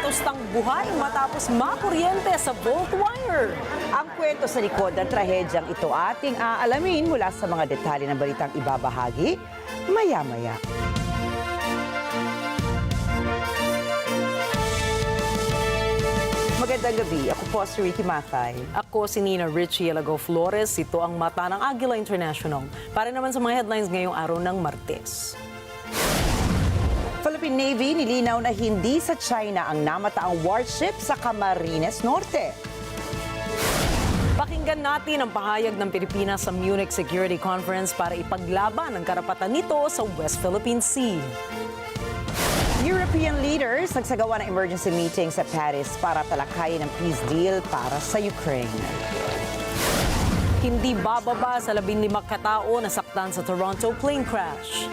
Natustang buhay matapos makuryente sa volt wire. Ang kwento sa likod ng trahedyang ito ating aalamin mula sa mga detalye ng balitang ibabahagi maya-maya. Magandang gabi. Ako po si Rikki Mathay. Ako si Rikki Alagao Flores. Ito ang mata ng Agila International. Para naman sa mga headlines ngayong araw ng Martes. Philippine Navy nilinaw na hindi sa China ang namataang warship sa Camarines Norte. Pakinggan natin ang pahayag ng Pilipinas sa Munich Security Conference para ipaglaban ang karapatan nito sa West Philippine Sea. European leaders nagsagawa ng emergency meeting sa Paris para talakayin ang peace deal para sa Ukraine. Hindi bababa sa 15 katao na saktan sa Toronto plane crash.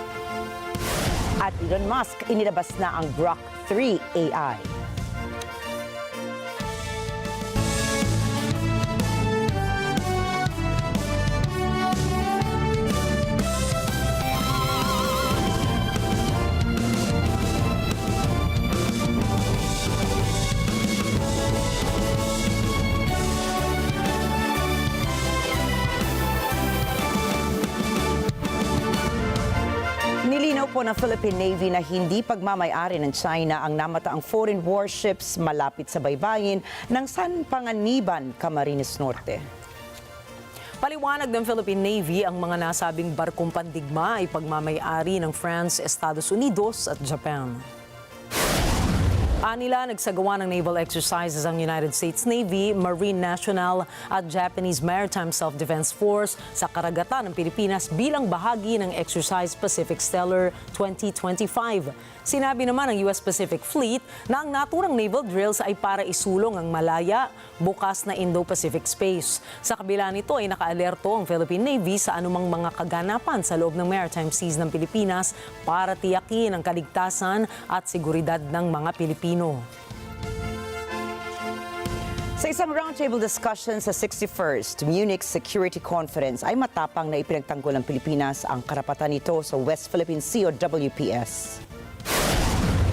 At Elon Musk inilabas na ang Grok 3 AI. Nilinaw po ng Philippine Navy na hindi pagmamay-ari ng China ang namataang foreign warships malapit sa baybayin ng San Panganiban, Camarines Norte. Paliwanag ng Philippine Navy, ang mga nasabing barkong pandigma ay pagmamay-ari ng France, Estados Unidos at Japan. Anila, nagsagawa ng naval exercises ang United States Navy, Marine National at Japanese Maritime Self-Defense Force sa karagatan ng Pilipinas bilang bahagi ng Exercise Pacific Stellar 2025. Sinabi naman ng US Pacific Fleet na ang naturang naval drills ay para isulong ang malaya, bukas na Indo-Pacific space. Sa kabila nito ay nakaalerto ang Philippine Navy sa anumang mga kaganapan sa loob ng maritime seas ng Pilipinas para tiyakin ang kaligtasan at seguridad ng mga Pilipino. Sa isang roundtable discussion sa 61st Munich Security Conference ay matapang na ipinagtanggol ng Pilipinas ang karapatan nito sa West Philippine Sea o WPS.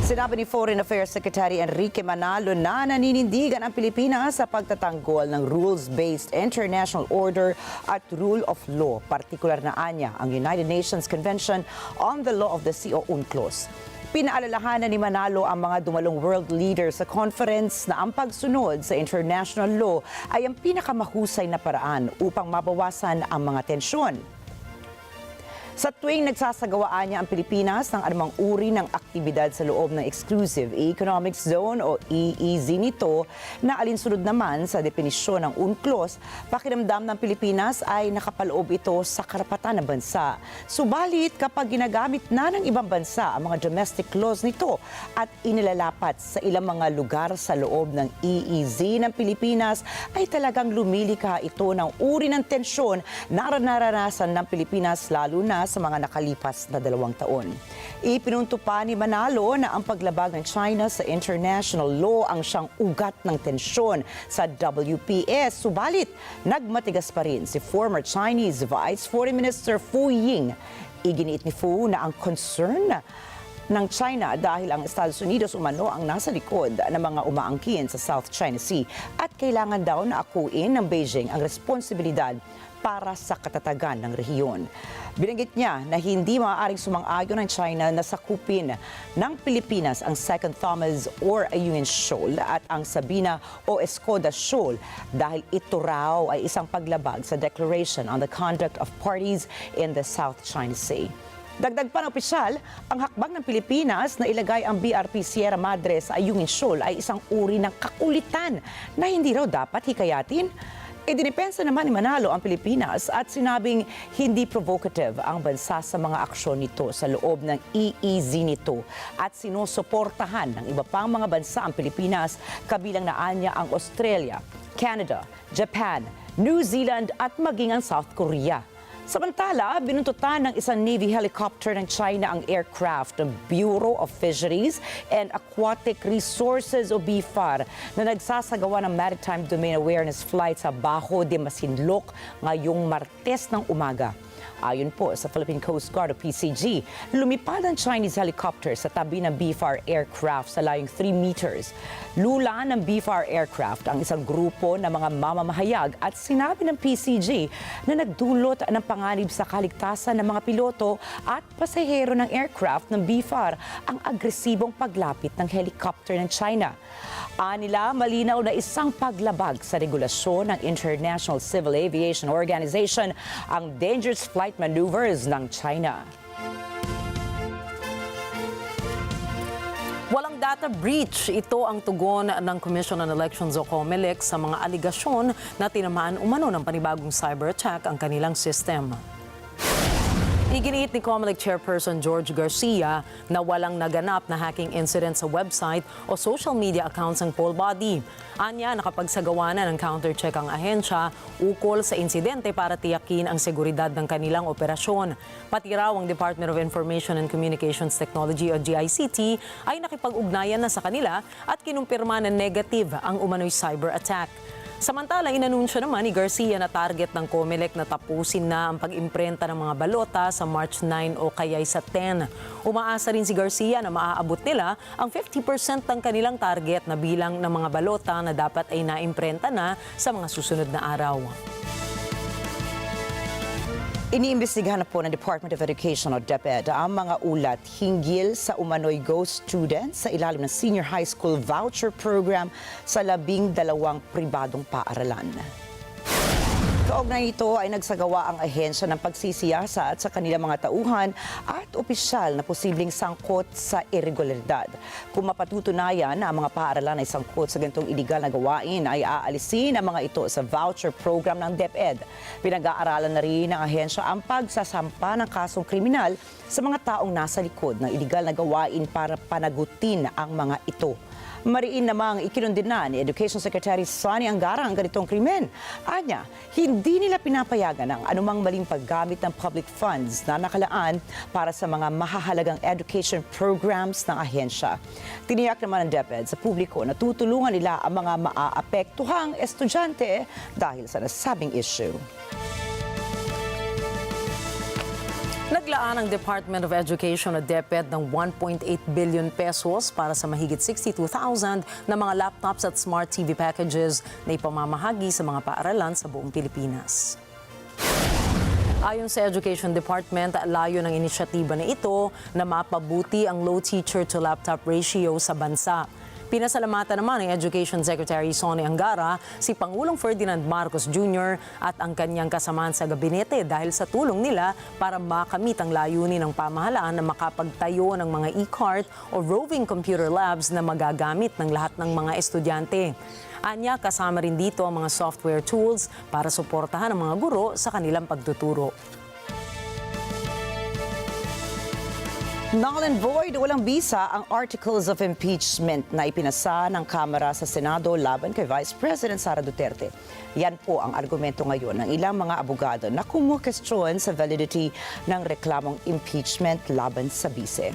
Sinabi ni Foreign Affairs Secretary Enrique Manalo na naninindigan ang Pilipinas sa pagtatanggol ng rules-based international order at rule of law, partikular na anya ang United Nations Convention on the Law of the Sea o UNCLOS. Pinaalalahanan ni Manalo ang mga dumalong world leaders sa conference na ang pagsunod sa international law ay ang pinakamahusay na paraan upang mabawasan ang mga tensyon. Sa tuwing nagsasagawaan niya ang Pilipinas ng anumang uri ng aktibidad sa loob ng Exclusive Economic Zone o EEZ nito na alinsunod naman sa definisyon ng UNCLOS, pakiramdam ng Pilipinas ay nakapaloob ito sa karapatan ng bansa. Subalit kapag ginagamit na ng ibang bansa ang mga domestic laws nito at inilalapat sa ilang mga lugar sa loob ng EEZ ng Pilipinas ay talagang lumilika ito ng uri ng tensyon na naranasan ng Pilipinas lalo na sa mga nakalipas na 2 taon. Ipinunto pa ni Manalo na ang paglabag ng China sa international law ang siyang ugat ng tensyon sa WPS. Subalit, nagmatigas pa rin si former Chinese Vice Foreign Minister Fu Ying. Iginiit ni Fu na ang concern ng China dahil ang Estados Unidos umano ang nasa likod ng mga umaangkin sa South China Sea at kailangan daw na akuin ng Beijing ang responsibilidad para sa katatagan ng rehiyon. Binanggit niya na hindi maaaring sumang-ayon ng China na sakupin ng Pilipinas ang Second Thomas or Ayungin Shoal at ang Sabina o Escoda Shoal dahil ito raw ay isang paglabag sa Declaration on the Conduct of Parties in the South China Sea. Dagdag pa ng opisyal, ang hakbang ng Pilipinas na ilagay ang BRP Sierra Madre sa Ayungin Shoal ay isang uri ng kakulitan na hindi raw dapat hikayatin. Idinipensa naman ni Manalo ang Pilipinas at sinabing hindi provocative ang bansa sa mga aksyon nito sa loob ng EEZ nito at sinusuportahan ng iba pang mga bansa ang Pilipinas kabilang na anya ang Australia, Canada, Japan, New Zealand at maging ang South Korea. Samantala, binuntutan ng isang Navy helicopter ng China ang aircraft ng Bureau of Fisheries and Aquatic Resources o BFAR na nagsasagawa ng Maritime Domain Awareness Flight sa Bajo de Masinloc ngayong Martes ng umaga. Ayon po sa Philippine Coast Guard o PCG, lumipad ang Chinese helicopter sa tabi ng BFAR aircraft sa layong 3 meters. Lula ng BFAR aircraft ang isang grupo ng mga mamamahayag at sinabi ng PCG na nagdulot ng panganib sa kaligtasan ng mga piloto at pasahero ng aircraft ng BFAR ang agresibong paglapit ng helicopter ng China. Anila, malinaw na isang paglabag sa regulasyon ng International Civil Aviation Organization ang dangerous flight maneuvers ng China. Walang data breach. Ito ang tugon ng Commission on Elections o COMELEC sa mga aligasyon na tinamaan umano ng panibagong cyber attack ang kanilang system. Iginiit ni COMELEC Chairperson George Garcia na walang naganap na hacking incident sa website o social media accounts ng poll body. Anya, nakapagsagawa na ng counter-check ang ahensya ukol sa insidente para tiyakin ang seguridad ng kanilang operasyon. Pati raw ang Department of Information and Communications Technology o DICT ay nakipag-ugnayan na sa kanila at kinumpirma na negative ang umano'y cyber attack. Samantala, inanunsyo naman ni Garcia na target ng COMELEC na tapusin na ang pag-imprenta ng mga balota sa March 9 o kaya'y sa 10. Umaasa rin si Garcia na maaabot nila ang 50% ng kanilang target na bilang ng mga balota na dapat ay naimprenta na sa mga susunod na araw. Iniimbestigahan na po ng Department of Education o DepEd ang mga ulat hinggil sa umano'y ghost students sa ilalim ng senior high school voucher program sa 12 pribadong paaralan. Kaugnay nito ay nagsagawa ang ahensya ng pagsisiyasat sa kanilang mga tauhan at opisyal na posibleng sangkot sa irregularidad. Kung mapatutunayan na ang mga paaralan ay sangkot sa ganitong iligal na gawain, ay aalisin ang mga ito sa voucher program ng DepEd. Pinag-aaralan na rin ng ahensya ang pagsasampa ng kasong kriminal sa mga taong nasa likod ng iligal na gawain para panagutin ang mga ito. Mariin namang ikinundina ni Education Secretary Sonny Angara ang ganitong krimen. Anya, hindi nila pinapayagan ang anumang maling paggamit ng public funds na nakalaan para sa mga mahahalagang education programs ng ahensya. Tiniyak naman ng DepEd sa publiko na tutulungan nila ang mga maaapektuhang estudyante dahil sa nasabing issue. Naglaan ang Department of Education o DepEd ng 1.8 billion pesos para sa mahigit 62,000 na mga laptops at smart TV packages na ipamamahagi sa mga paaralan sa buong Pilipinas. Ayon sa Education Department, layo ng inisyatiba na ito na mapabuti ang low teacher-to-laptop ratio sa bansa. Pinasalamatan naman ng Education Secretary Sonny Angara si Pangulong Ferdinand Marcos Jr. at ang kanyang kasamahan sa gabinete dahil sa tulong nila para makamit ang layunin ng pamahalaan na makapagtayo ng mga e-cart o roving computer labs na magagamit ng lahat ng mga estudyante. Anya, kasama rin dito ang mga software tools para suportahan ang mga guro sa kanilang pagtuturo. Null and void, walang bisa ang articles of impeachment na ipinasa ng Kamara sa Senado laban kay Vice President Sara Duterte. Yan po ang argumento ngayon ng ilang mga abogado na kumukestyon sa validity ng reklamong impeachment laban sa bise.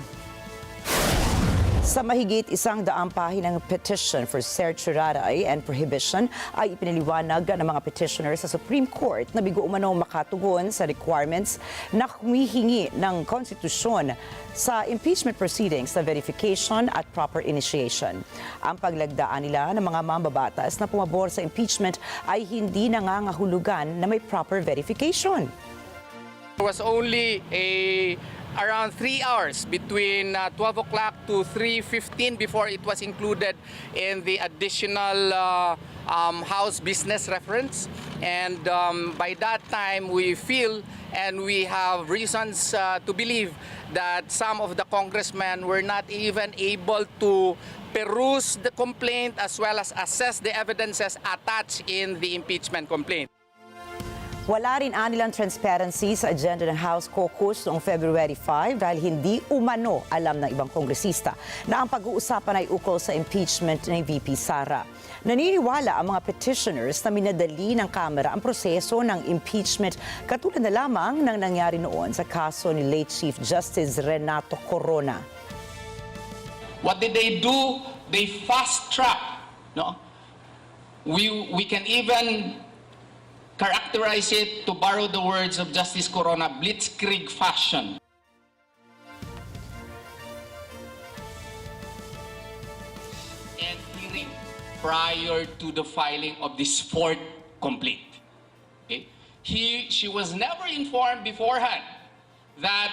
Sa mahigit 100 pahinang petition for certiorari and prohibition ay ipinaliwanag ng mga petitioners sa Supreme Court na bigo umano makatugon sa requirements na humihingi ng konstitusyon sa impeachment proceedings na verification at proper initiation. Ang paglagdaan nila ng mga mambabatas na pumabor sa impeachment ay hindi nangangahulugan na may proper verification. There was only around 3 hours between 12 o'clock to 3:15 before it was included in the additional House business reference. And by that time, we feel and we have reasons to believe that some of the congressmen were not even able to peruse the complaint as well as assess the evidences attached in the impeachment complaint. Wala rin anilang transparency sa agenda ng House Caucus noong February 5 dahil hindi umano alam ng ibang kongresista na ang pag-uusapan ay ukol sa impeachment ni VP Sara. Naniniwala ang mga petitioners na minadali ng Kamara ang proseso ng impeachment katulad na lamang ng nangyari noon sa kaso ni late Chief Justice Renato Corona. What did they do? They fast track. No? We can even characterize it, to borrow the words of Justice Corona, blitzkrieg fashion. And hearing prior to the filing of this fourth complaint. Okay? She was never informed beforehand that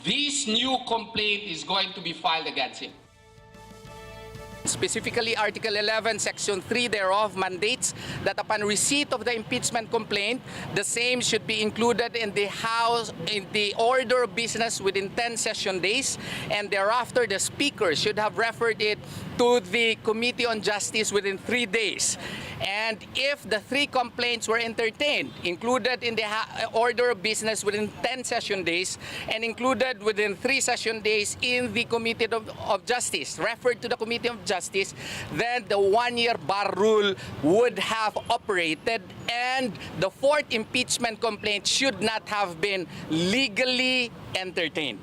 this new complaint is going to be filed against him. Specifically, Article 11, Section 3 thereof mandates that upon receipt of the impeachment complaint, the same should be included in the House, in the order of business within 10 session days, and thereafter the Speaker should have referred it to the Committee on Justice within 3 days. And if the 3 complaints were entertained, included in the order of business within 10 session days, and included within 3 session days in the Committee of Justice, referred to the Committee of Justice, then the 1-year bar rule would have operated, and the 4th impeachment complaint should not have been legally entertained.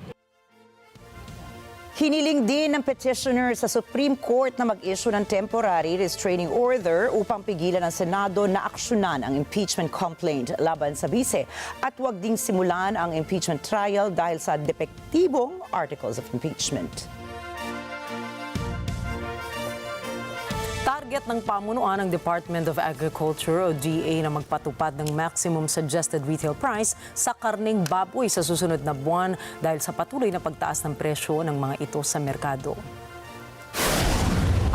Hiniling din ng petitioner sa Supreme Court na mag-issue ng temporary restraining order upang pigilan ng Senado na aksyonan ang impeachment complaint laban sa bise at huwag ding simulan ang impeachment trial dahil sa depektibong articles of impeachment. Target ng pamunuan ng Department of Agriculture o DA na magpatupad ng maximum suggested retail price sa karneng baboy sa susunod na buwan dahil sa patuloy na pagtaas ng presyo ng mga ito sa merkado.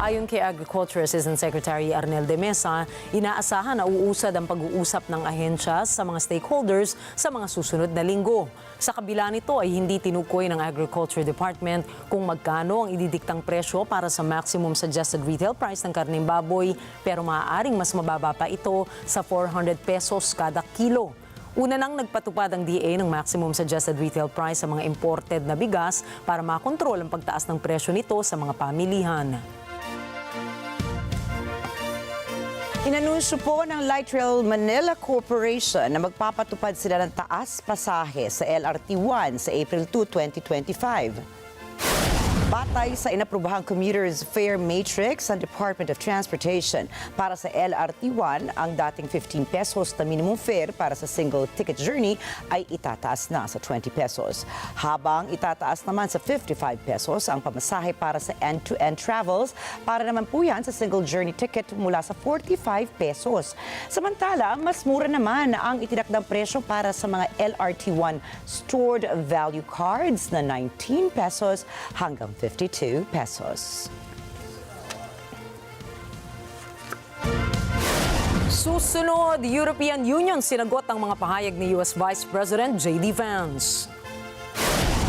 Ayon kay Agriculture Assistant Secretary Arnel de Mesa, inaasahan na uusad ang pag-uusap ng ahensya sa mga stakeholders sa mga susunod na linggo. Sa kabila nito ay hindi tinukoy ng Agriculture Department kung magkano ang ididiktang presyo para sa maximum suggested retail price ng karneng baboy, pero maaaring mas mababa pa ito sa 400 pesos kada kilo. Una nang nagpatupad ang DA ng maximum suggested retail price sa mga imported na bigas para makontrol ang pagtaas ng presyo nito sa mga pamilihan. Inanunsyo po ng Light Rail Manila Corporation na magpapatupad sila ng taas pasahe sa LRT1 sa April 2, 2025. Batay sa inaprubahang commuter's fare matrix ng Department of Transportation para sa LRT1, ang dating 15 pesos na minimum fare para sa single ticket journey ay itataas na sa 20 pesos. Habang itataas naman sa 55 pesos ang pamasahe para sa end-to-end travels, para naman po yan sa single journey ticket mula sa 45 pesos. Samantala, mas mura naman ang itinakdang presyo para sa mga LRT1 stored value cards na 19 pesos hanggang 52 pesos. Susunod, European Union sinagot ang mga pahayag ni US Vice President J.D. Vance.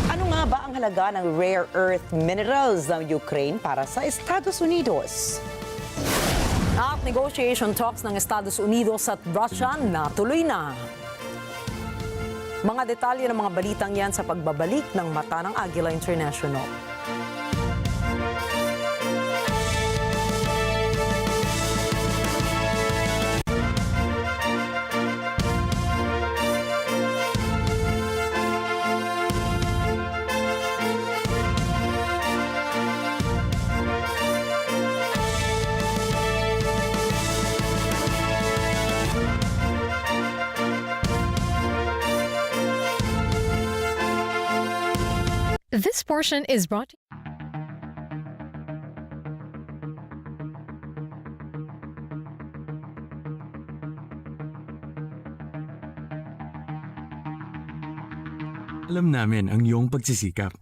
Ano nga ba ang halaga ng rare earth minerals ng Ukraine para sa Estados Unidos? At negotiation talks ng Estados Unidos at Russia natuloy na. Mga detalye ng mga balitang yan sa pagbabalik ng Mata ng Agila International. This portion is brought to Alam namin ang iyong pagsisikap.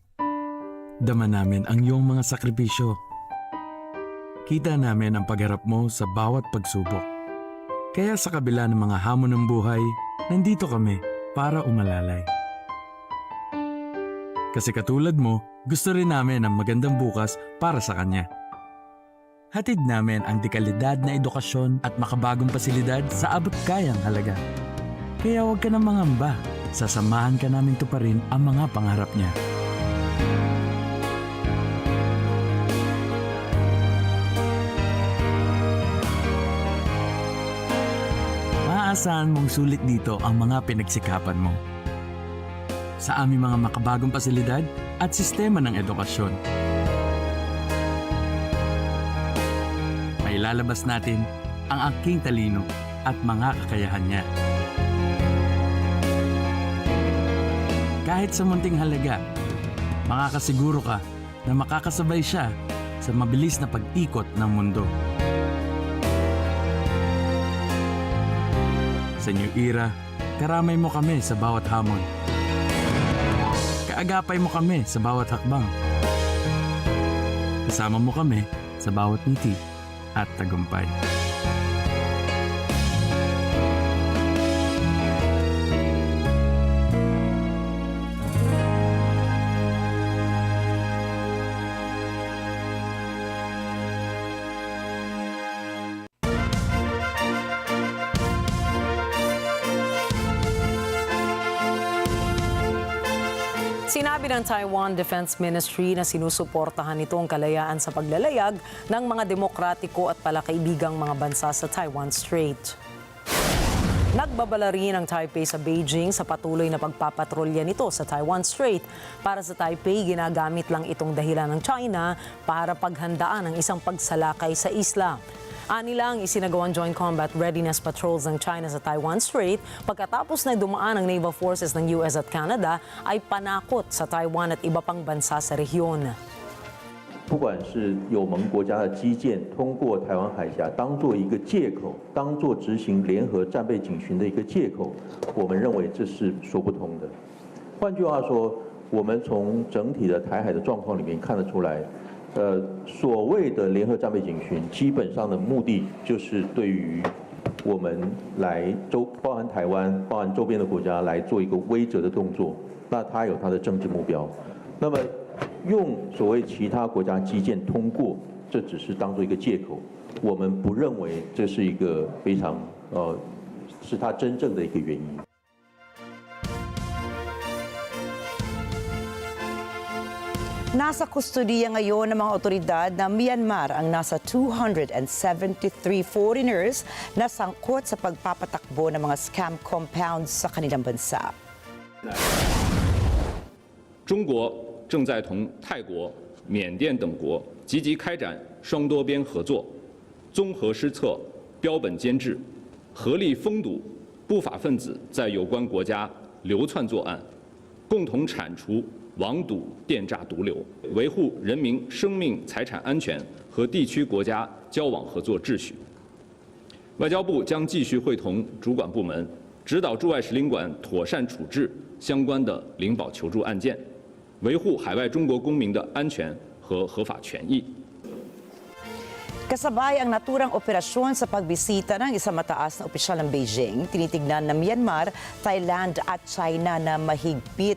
Dama namin ang iyong mga sakripisyo. Kita namin ang pagharap mo sa bawat pagsubok. Kaya sa kabila ng mga hamon ng buhay, nandito kami para umalalay. Kasi katulad mo, gusto rin namin ang magandang bukas para sa kanya. Hatid namin ang dekalidad na edukasyon at makabagong pasilidad sa abot kayang halaga. Kaya huwag ka nang mangamba, sasamahan ka namin tuparin ang mga pangarap niya. Maaasahan mong sulit dito ang mga pinagsikapan mo. Sa aming mga makabagong pasilidad at sistema ng edukasyon. Mailalabas natin ang aking talino at mga kakayahan niya. Kahit sa munting halaga, makakasiguro ka na makakasabay siya sa mabilis na pag-ikot ng mundo. Sa New Era, karamay mo kami sa bawat hamon. Kaagapay mo kami sa bawat hakbang. Kasama mo kami sa bawat ngiti at tagumpay. Sinabi ng Taiwan Defense Ministry na sinusuportahan nito ang kalayaan sa paglalayag ng mga demokratiko at palakaibigang mga bansa sa Taiwan Strait. Nagbabala rin ang Taipei sa Beijing sa patuloy na pagpapatrolya nito sa Taiwan Strait. Para sa Taipei, ginagamit lang itong dahilan ng China para paghandaan ang isang pagsalakay sa isla. Anilang isinagawang joint combat readiness patrols ng China sa Taiwan Strait pagkatapos na dumaan ang naval forces ng US at Canada ay panakot sa Taiwan at iba pang bansa sa rehiyon. 不管是有盟国家的基建通过台湾海峡当做一个借口，当做执行联合战备警巡的一个借口，我们认为这是说不通的。换句话说，我们从整体的台海的状况里面看得出来。所谓的联合战备警巡，基本上的目的就是对于我们来包含台湾、包含周边的国家来做一个威慑的动作。那它有它的政治目标。那么用所谓其他国家基建通过，这只是当做一个借口。我们不认为这是一个非常是它真正的一个原因。 Nasa kustodiya ngayon ng mga otoridad ng Myanmar ang nasa 273 foreigners na sangkot sa pagpapatakbo ng mga scam compounds sa kanilang bansa. 中国正在同泰国、缅甸等国积极开展双多边合作，综合施策，标本兼治，合力封堵不法分子在有关国家流窜作案，共同铲除 网赌、电诈毒瘤，维护人民生命财产安全和地区国家交往合作秩序。外交部将继续会同主管部门，指导驻外使领馆妥善处置相关的领保求助案件，维护海外中国公民的安全和合法权益。 Kasabay ang naturang operasyon sa pagbisita ng isang mataas na opisyal ng Beijing, tinitignan ng Myanmar, Thailand at China na maghigpit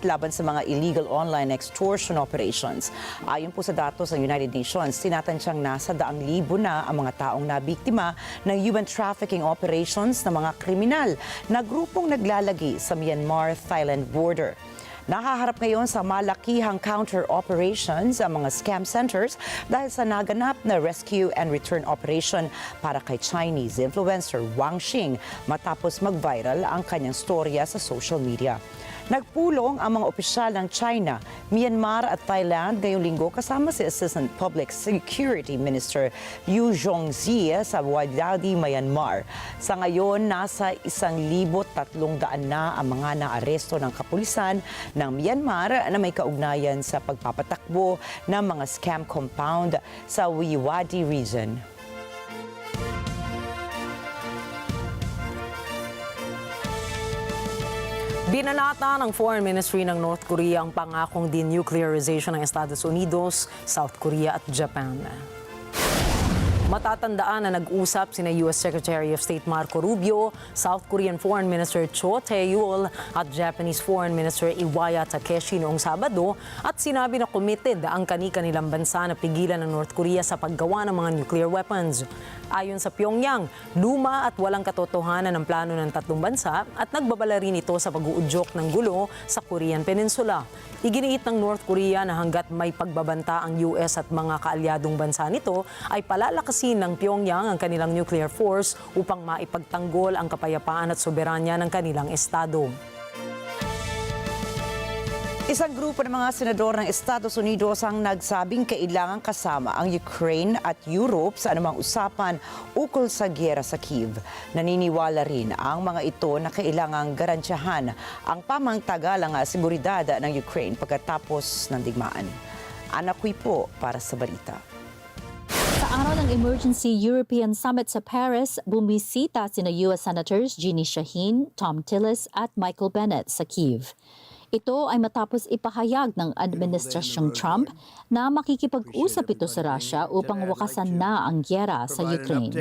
laban sa mga illegal online extortion operations. Ayon po sa datos ng United Nations, tinatansyang nasa 100,000 na ang mga taong nabiktima ng human trafficking operations ng mga kriminal na grupong naglalagi sa Myanmar-Thailand border. Nahaharap ngayon sa malakihang counter-operations ang mga scam centers dahil sa naganap na rescue and return operation para kay Chinese influencer Wang Xing matapos mag-viral ang kanyang storya sa social media. Nagpulong ang mga opisyal ng China, Myanmar at Thailand ngayong linggo kasama si Assistant Public Security Minister Yu Zhongzi sa Wadadi, Myanmar. Sa ngayon, nasa 1,300 na ang mga naaresto ng kapulisan ng Myanmar na may kaugnayan sa pagpapatakbo ng mga scam compound sa Wadi region. Binanata ng Foreign Ministry ng North Korea ang pangakong denuclearization ng Estados Unidos, South Korea at Japan. Matatandaan na nag-usap sina U.S. Secretary of State Marco Rubio, South Korean Foreign Minister Cho Tae-yul at Japanese Foreign Minister Iwaya Takeshi noong Sabado at sinabi na committed ang kani-kanilang bansa na pigilan ng North Korea sa paggawa ng mga nuclear weapons. Ayon sa Pyongyang, luma at walang katotohanan ang plano ng tatlong bansa at nagbabala rin ito sa pag-uudyok ng gulo sa Korean Peninsula. Iginiit ng North Korea na hanggat may pagbabanta ang US at mga kaalyadong bansa nito ay palalakasin ng Pyongyang ang kanilang nuclear force upang maipagtanggol ang kapayapaan at soberanya ng kanilang estado. Isang grupo ng mga senador ng Estados Unidos ang nagsabing kailangang kasama ang Ukraine at Europe sa anumang usapan ukol sa giyera sa Kyiv. Naniniwala rin ang mga ito na kailangang garantyahan ang pamangtagalang seguridad ng Ukraine pagkatapos ng digmaan. Anakwi po para sa balita. Sa araw ng Emergency European Summit sa Paris, bumisita sina US Senators Jeannie Shaheen, Tom Tillis at Michael Bennet sa Kyiv. Ito ay matapos ipahayag ng Administrasyong Trump na makikipag-usap ito sa Russia upang wakasan na ang giyera sa Ukraine.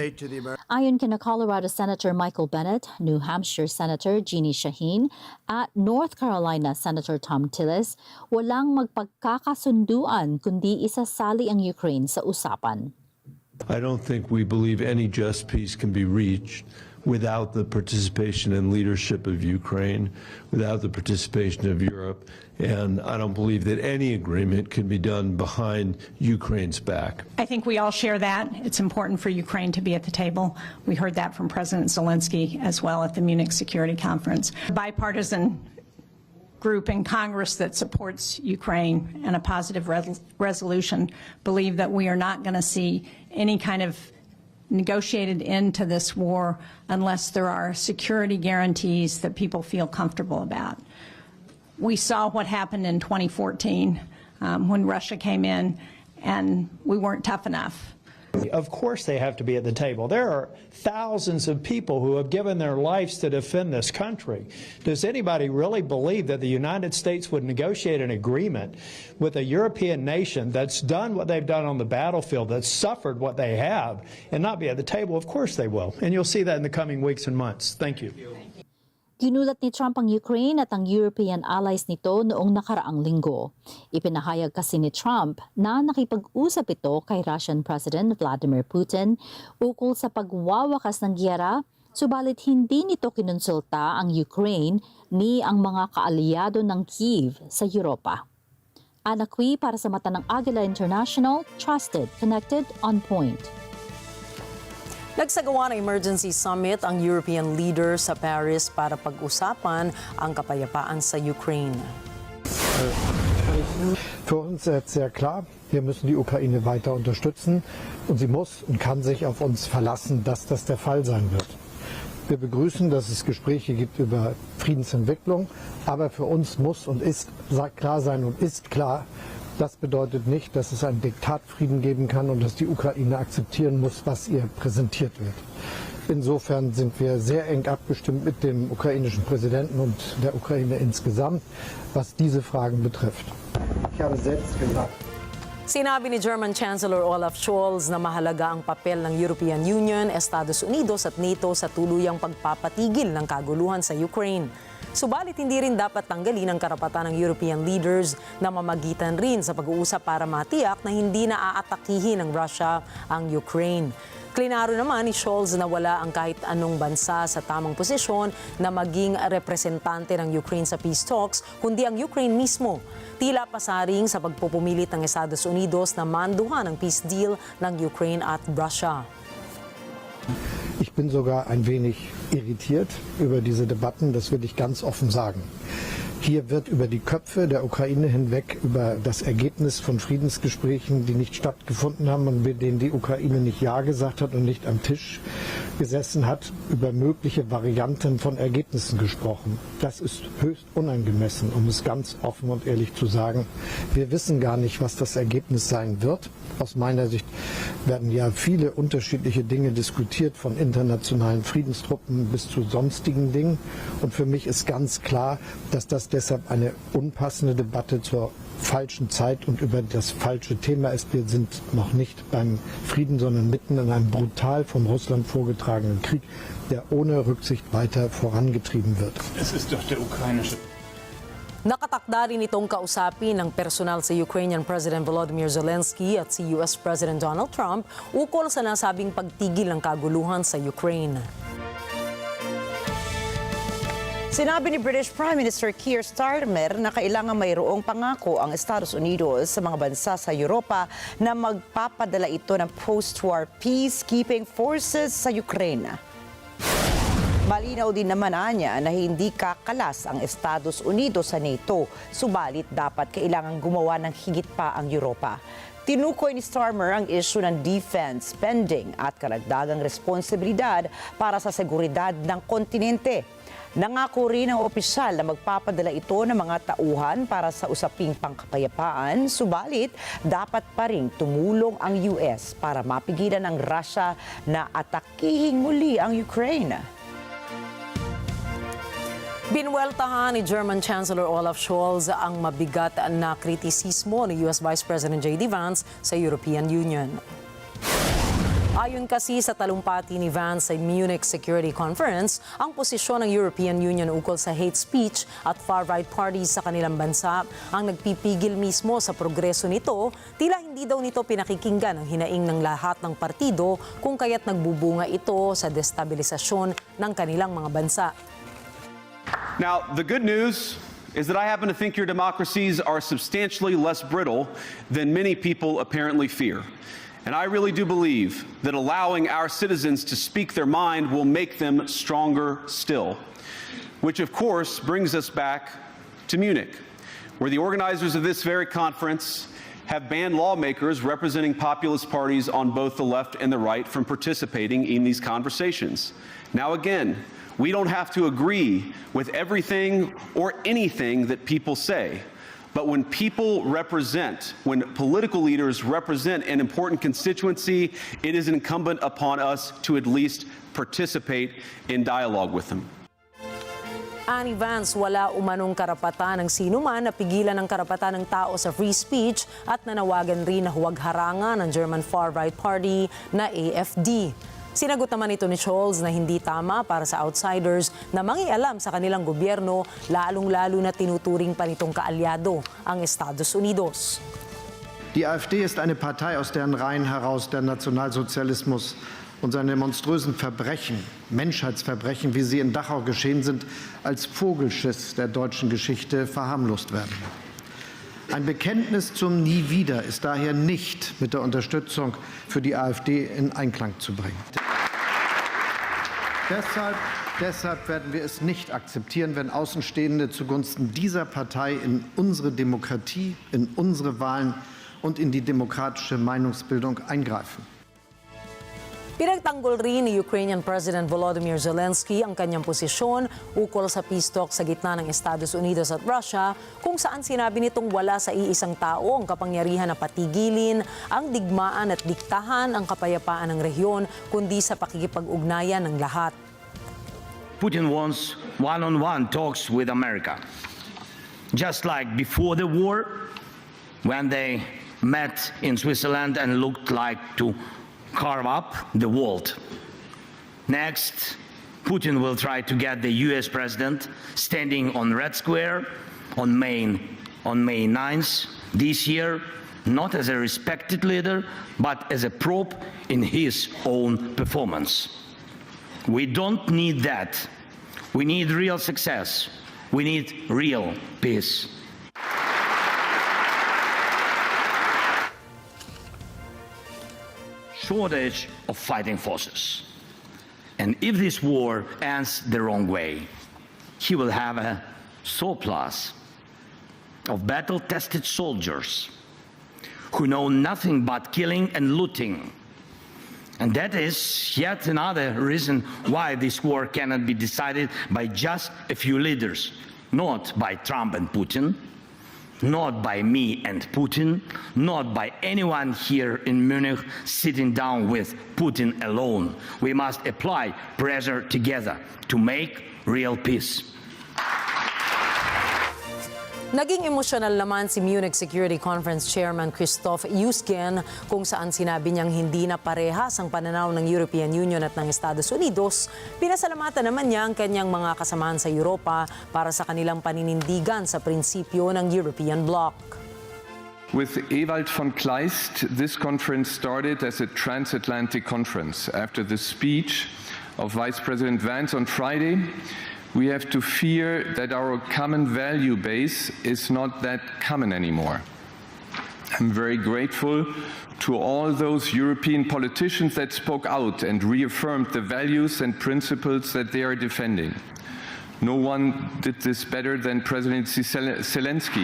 Ayon kina Colorado Senator Michael Bennet, New Hampshire Senator Jeannie Shaheen at North Carolina Senator Tom Tillis, walang magpagkakasunduan kundi isasali ang Ukraine sa usapan. I don't think we believe any just peace can be reached without the participation and leadership of Ukraine, without the participation of Europe, and I don't believe that any agreement can be done behind Ukraine's back. I think we all share that. It's important for Ukraine to be at the table. We heard that from President Zelensky as well at the Munich Security Conference. A bipartisan group in Congress that supports Ukraine and a positive resolution believe that we are not going to see any kind of negotiated end to this war unless there are security guarantees that people feel comfortable about. We saw what happened in 2014 when Russia came in and we weren't tough enough. Of course they have to be at the table. There are thousands of people who have given their lives to defend this country. Does anybody really believe that the United States would negotiate an agreement with a European nation that's done what they've done on the battlefield, that's suffered what they have, and not be at the table? Of course they will. And you'll see that in the coming weeks and months. Thank you. Ginulat ni Trump ang Ukraine at ang European allies nito noong nakaraang linggo. Ipinahayag kasi ni Trump na nakipag-usap ito kay Russian President Vladimir Putin ukol sa pagwawakas ng giyera, subalit hindi nito kinonsulta ang Ukraine ni ang mga kaalyado ng Kyiv sa Europa. Anakwi para sa mata ng Agila International, trusted, connected, on point. Nagsagawa ng emergency summit ang European leaders sa Paris para pag-usapan ang kapayapaan sa Ukraine. Für uns ist sehr klar, wir müssen die Ukraine weiter unterstützen und sie muss und kann sich auf uns verlassen, dass das der Fall sein wird. Wir begrüßen, dass es Gespräche gibt über Friedensentwicklung, aber für uns muss und ist klar sein und ist klar, das bedeutet nicht, dass es einen Diktatfrieden geben kann und dass die Ukraine akzeptieren muss, was ihr präsentiert wird. Insofern sind wir sehr eng abgestimmt mit dem ukrainischen Präsidenten und der Ukraine insgesamt, was diese Fragen betrifft. Ich habe selbst gesagt, Sinabi ni German Chancellor Olaf Scholz na mahalaga ang papel ng European Union, Estados Unidos at NATO sa tuluyang pagpapatigil ng kaguluhan sa Ukraine. Subalit hindi rin dapat tanggalin ang karapatan ng European leaders na mamagitan rin sa pag-uusap para matiyak na hindi na aatakihin ng Russia ang Ukraine. Klinaro naman ni Scholz na wala ang kahit anong bansa sa tamang posisyon na maging representante ng Ukraine sa peace talks, kundi ang Ukraine mismo. Tila pasaring sa pagpupumilit ng Estados Unidos na manduhan ang peace deal ng Ukraine at Russia. ich bin sogar ein wenig irritiert über diese Debatten, das will ich ganz offen sagen. Hier wird über die Köpfe der Ukraine hinweg über das Ergebnis von Friedensgesprächen, die nicht stattgefunden haben und mit denen die Ukraine nicht Ja gesagt hat und nicht am Tisch gesessen hat, über mögliche Varianten von Ergebnissen gesprochen. Das ist höchst unangemessen, um es ganz offen und ehrlich zu sagen. Wir wissen gar nicht, was das Ergebnis sein wird. Aus meiner Sicht werden ja viele unterschiedliche Dinge diskutiert, von internationalen Friedenstruppen bis zu sonstigen Dingen. Und für mich ist ganz klar, dass das deshalb eine unpassende Debatte zur falschen Zeit und über das falsche Thema ist. Wir sind noch nicht beim Frieden, sondern mitten in einem brutal von Russland vorgetragenen Krieg, der ohne Rücksicht weiter vorangetrieben wird. Es ist doch der ukrainische. Nakatakda rin itong kausapin ng personal sa Ukrainian President Volodymyr Zelensky at si US President Donald Trump ukol sa nasabing pagtigil ng kaguluhan sa Ukraine. Sinabi ni British Prime Minister Keir Starmer na kailangan mayroong pangako ang Estados Unidos sa mga bansa sa Europa na magpapadala ito ng post-war peacekeeping forces sa Ukraine. Malinaw din naman niya na hindi kakalas ang Estados Unidos sa NATO, subalit dapat kailangang gumawa ng higit pa ang Europa. Tinukoy ni Starmer ang issue ng defense spending at karagdagang responsibilidad para sa seguridad ng kontinente. Nangako rin ang opisyal na magpapadala ito ng mga tauhan para sa usaping pangkapayapaan, subalit dapat pa rin tumulong ang US para mapigilan ng Russia na atakihing muli ang Ukraine. Binweltahan ni German Chancellor Olaf Scholz ang mabigat na kritisismo ni US Vice President J.D. Vance sa European Union. Ayon kasi sa talumpati ni Vance sa Munich Security Conference, ang posisyon ng European Union ukol sa hate speech at far-right parties sa kanilang bansa ang nagpipigil mismo sa progreso nito, tila hindi daw nito pinakikinggan ang hinaing ng lahat ng partido kung kaya't nagbubunga ito sa destabilisasyon ng kanilang mga bansa. Now, the good news is that I happen to think your democracies are substantially less brittle than many people apparently fear. And I really do believe that allowing our citizens to speak their mind will make them stronger still. Which, of course, brings us back to Munich, where the organizers of this very conference have banned lawmakers representing populist parties on both the left and the right from participating in these conversations. Now, again, we don't have to agree with everything or anything that people say. But when people represent, when political leaders represent an important constituency, it is incumbent upon us to at least participate in dialogue with them. Ani Vance, wala umanong karapatan ng sinuman na pigilan ang karapatan ng tao sa free speech at nanawagan rin na huwag harangan ng German far-right party na AfD. Sinagot naman ito ni Scholz na hindi tama para sa outsiders na mangialam sa kanilang gobyerno, lalong-lalo na tinuturing pa nitong kaalyado ang Estados Unidos. Die AfD ist eine Partei, aus deren Reihen heraus der Nationalsozialismus und seine monströsen Verbrechen, Menschheitsverbrechen, wie sie in Dachau geschehen sind, als Vogelschiss der deutschen Geschichte verharmlost werden. Ein Bekenntnis zum Nie wieder ist daher nicht mit der Unterstützung für die AfD in Einklang zu bringen. Deshalb werden wir es nicht akzeptieren, wenn Außenstehende zugunsten dieser Partei in unsere Demokratie, in unsere Wahlen und in die demokratische Meinungsbildung eingreifen. Pinagtanggol rin ni Ukrainian President Volodymyr Zelensky ang kanyang posisyon ukol sa peace talk sa gitna ng Estados Unidos at Russia, kung saan sinabi nitong wala sa iisang tao ang kapangyarihan na patigilin ang digmaan at diktahan ang kapayapaan ng rehiyon, kundi sa pakikipag-ugnayan ng lahat. Putin wants one-on-one talks with America. Just like before the war, when they met in Switzerland and looked like to carve up the world. Next, Putin will try to get the US president standing on Red Square on May 9th this year, not as a respected leader, but as a probe in his own performance. We don't need that. We need real success. We need real peace. Shortage of fighting forces. And if this war ends the wrong way, he will have a surplus of battle-tested soldiers who know nothing but killing and looting. And that is yet another reason why this war cannot be decided by just a few leaders, not by Trump and Putin, not by me and Putin, not by anyone here in Munich sitting down with Putin alone. We must apply pressure together to make real peace. Naging emosyonal naman si Munich Security Conference Chairman Christoph Eusgen kung saan sinabi niyang hindi na parehas ang pananaw ng European Union at ng Estados Unidos. Pinasalamatan naman niya ang kanyang mga kasamahan sa Europa para sa kanilang paninindigan sa prinsipyo ng European Bloc. With Ewald von Kleist, this conference started as a transatlantic conference. After the speech of Vice President Vance on Friday, we have to fear that our common value base is not that common anymore. I'm very grateful to all those European politicians that spoke out and reaffirmed the values and principles that they are defending. No one did this better than President Zelensky.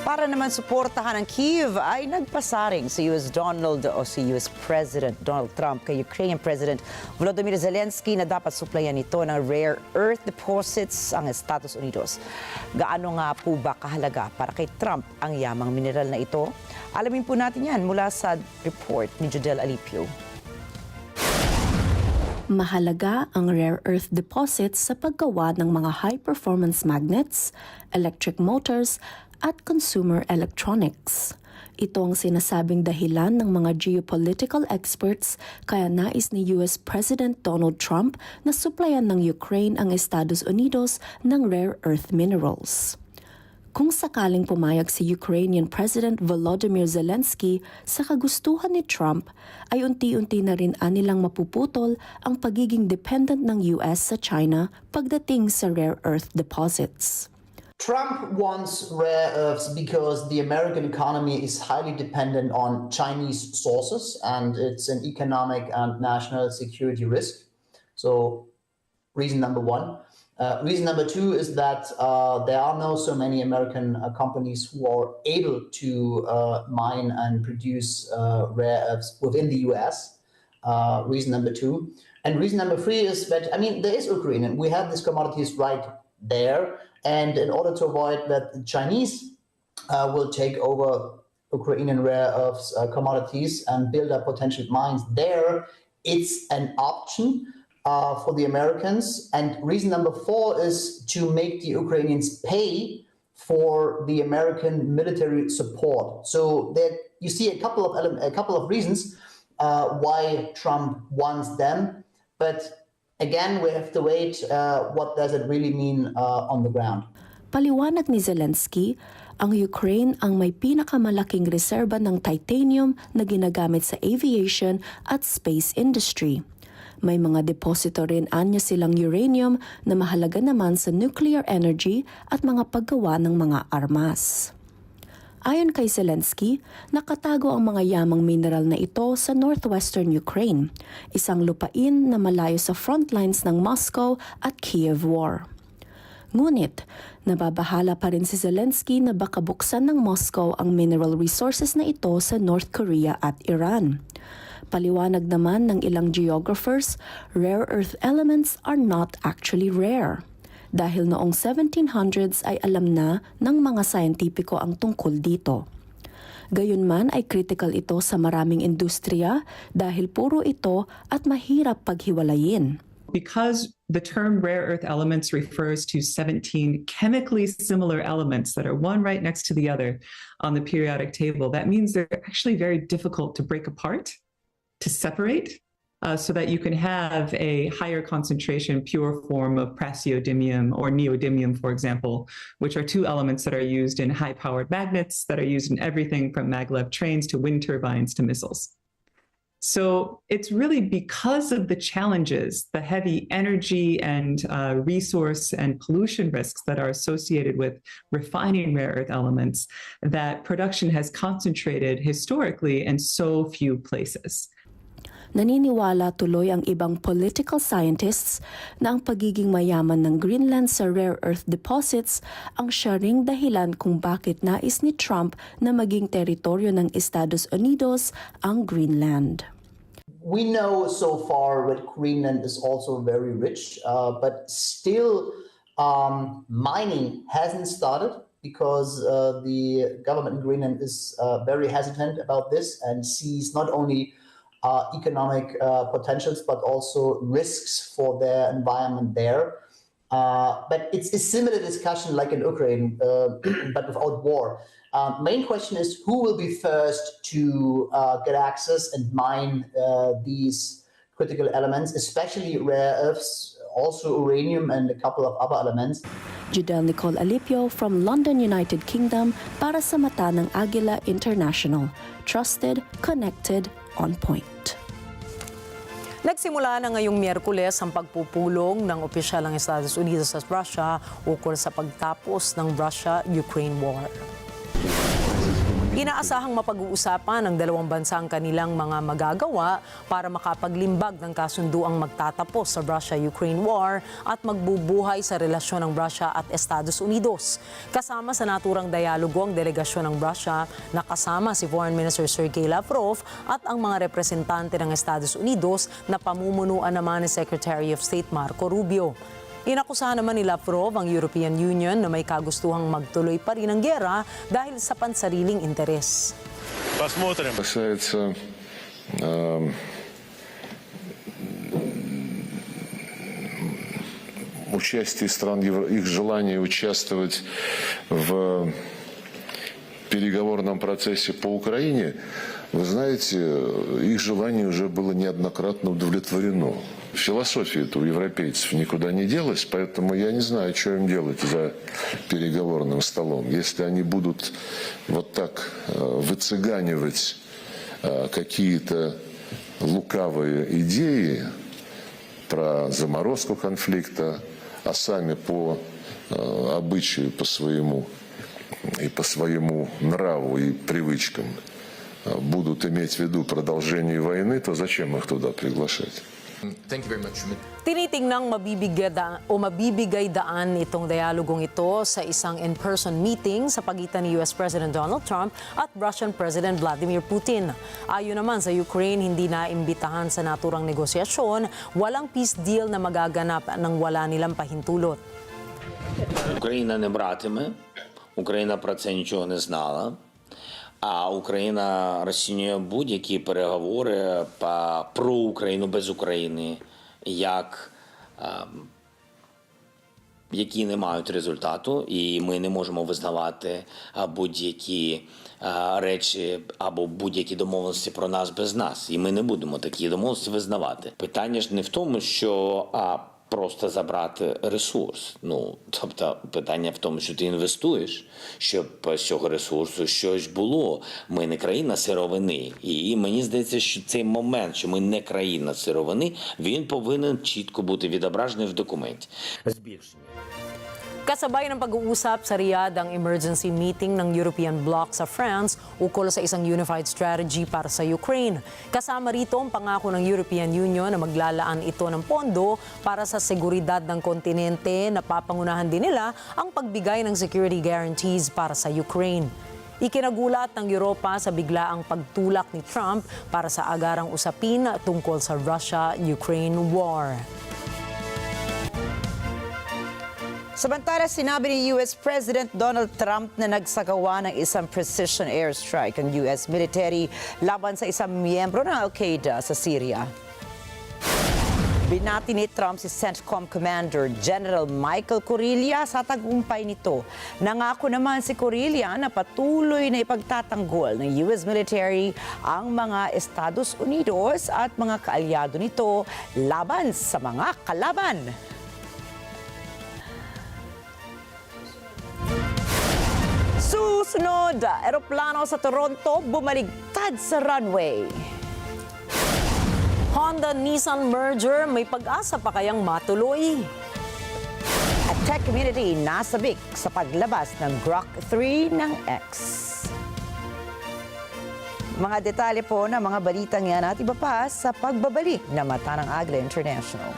Para naman suportahan ang Kyiv ay nagpasaring si US President Donald Trump kay Ukrainian President Volodymyr Zelensky na dapat suplayan nito ng rare earth deposits ang Estados Unidos. Gaano nga po ba kahalaga para kay Trump ang yamang mineral na ito? Alamin po natin yan mula sa report ni Judel Alipio. Mahalaga ang rare earth deposits sa paggawa ng mga high-performance magnets, electric motors, at consumer electronics. Ito ang sinasabing dahilan ng mga geopolitical experts kaya nais ni US President Donald Trump na suplayan ng Ukraine ang Estados Unidos ng rare earth minerals. Kung sakaling pumayag si Ukrainian President Volodymyr Zelensky sa kagustuhan ni Trump, ay unti-unti na rin anilang mapuputol ang pagiging dependent ng US sa China pagdating sa rare earth deposits. Trump wants rare earths because the American economy is highly dependent on Chinese sources and it's an economic and national security risk. So, reason number one. Reason number two is that there are not so many American companies who are able to mine and produce rare earths within the US. Reason number two. And reason number three is that, there is Ukraine and we have these commodities right there. And in order to avoid that the Chinese will take over Ukrainian rare earths commodities and build up potential mines there, it's an option for the Americans. And reason number four is to make the Ukrainians pay for the American military support. So there you see a couple of reasons why Trump wants them, but again, we have to wait. What does it really mean on the ground? Paliwanag ni Zelensky, ang Ukraine ang may pinakamalaking reserba ng titanium na ginagamit sa aviation at space industry. May mga deposito rin anya silang uranium na mahalaga naman sa nuclear energy at mga paggawa ng mga armas. Ayon kay Zelensky, nakatago ang mga yamang mineral na ito sa northwestern Ukraine, isang lupain na malayo sa frontlines ng Moscow at Kiev war. Ngunit, nababahala pa rin si Zelensky na baka buksan ng Moscow ang mineral resources na ito sa North Korea at Iran. Paliwanag naman ng ilang geographers, rare earth elements are not actually rare. Dahil noong 1700s ay alam na ng mga scientifico ang tungkol dito. Gayunman ay critical ito sa maraming industriya dahil puro ito at mahirap paghiwalayin. Because the term rare earth elements refers to 17 chemically similar elements that are one right next to the other on the periodic table, that means they're actually very difficult to break apart, to separate. So that you can have a higher concentration pure form of praseodymium or neodymium, for example, which are two elements that are used in high-powered magnets that are used in everything from maglev trains to wind turbines to missiles. So it's really because of the challenges, the heavy energy and resource and pollution risks that are associated with refining rare earth elements that production has concentrated historically in so few places. Naniniwala tuloy ang ibang political scientists na ang pagiging mayaman ng Greenland sa rare earth deposits ang siya ring dahilan kung bakit nais ni Trump na maging teritoryo ng Estados Unidos ang Greenland. We know so far that Greenland is also very rich, but still mining hasn't started because the government in Greenland is very hesitant about this and sees not only economic potentials, but also risks for their environment there. But it's a similar discussion like in Ukraine, but without war. Main question is who will be first to get access and mine these critical elements, especially rare earths, also uranium and a couple of other elements. Judel Nicole Alipio from London, United Kingdom para sa mata ng Agila International. Trusted, connected, on point. Nagsimula na ngayong Miyerkules ang pagpupulong ng opisyal ng Estados Unidos sa Russia ukol sa pagtapos ng Russia-Ukraine war. Inaasahang mapag-uusapan ng dalawang bansa ang kanilang mga magagawa para makapaglimbag ng kasunduang magtatapos sa Russia-Ukraine war at magbubuhay sa relasyon ng Russia at Estados Unidos. Kasama sa naturang dialogo ang delegasyon ng Russia na kasama si Foreign Minister Sergey Lavrov at ang mga representante ng Estados Unidos na pamumunuan naman ni Secretary of State Marco Rubio. Inakusahan naman ni Lavrov ang European Union na may kagustuhang magtuloy pa rin ang giyera dahil sa pansariling interes. Касается участия стран, их желания участвовать в переговорном процессе по Украине, вы знаете, их желание уже было неоднократно удовлетворено. Философия-то у европейцев никуда не делась, поэтому я не знаю, что им делать за переговорным столом. Если они будут вот так выцыганивать какие-то лукавые идеи про заморозку конфликта, а сами по обычаю, по своему и по своему нраву и привычкам будут иметь в виду продолжение войны, то зачем их туда приглашать? Tinitingnang mabibigay daan itong dialogong ito sa isang in-person meeting sa pagitan ni US President Donald Trump at Russian President Vladimir Putin. Ayon naman sa Ukraine, hindi na imbitahan sa naturang negosyasyon, walang peace deal na magaganap nang wala nilang pahintulot. Україна не братиме, Україна про це нічого не знала. А Україна розцінює будь-які переговори про Україну без України, які не мають результату, і ми не можемо визнавати будь-які речі або будь-які домовленості про нас без нас. І ми не будемо такі домовленості визнавати. Питання ж не в тому, що просто забрати ресурс. Тобто питання в тому, що ти інвестуєш, щоб з цього ресурсу щось було. Ми не країна сировини. І мені здається, що цей момент, що ми не країна сировини, він повинен чітко бути відображений в документі. Збільшення. Kasabay ng pag-uusap sa Riyadh ang emergency meeting ng European bloc sa France ukol sa isang unified strategy para sa Ukraine. Kasama rito ang pangako ng European Union na maglalaan ito ng pondo para sa seguridad ng kontinente na papangunahan din nila ang pagbigay ng security guarantees para sa Ukraine. Ikinagulat ng Europa sa biglaang pagtulak ni Trump para sa agarang usapin tungkol sa Russia-Ukraine war. Samantala, sinabi ni US President Donald Trump na nagsagawa ng isang precision airstrike ang US military laban sa isang miyembro ng Al-Qaeda sa Syria. Binati ni Trump si CENTCOM Commander General Michael Kurilla sa tagumpay nito. Nangako naman si Kurilla na patuloy na ipagtatanggol ng US military ang mga Estados Unidos at mga kaalyado nito laban sa mga kalaban. Susunod, eroplano sa Toronto bumaligtad sa runway. Honda-Nissan merger, may pag-asa pa kayang matuloy? At tech community nasabik sa paglabas ng Grok 3 ng X. Mga detalye po ng mga balitang yan at iba pa sa pagbabalik na Mata ng Agila International.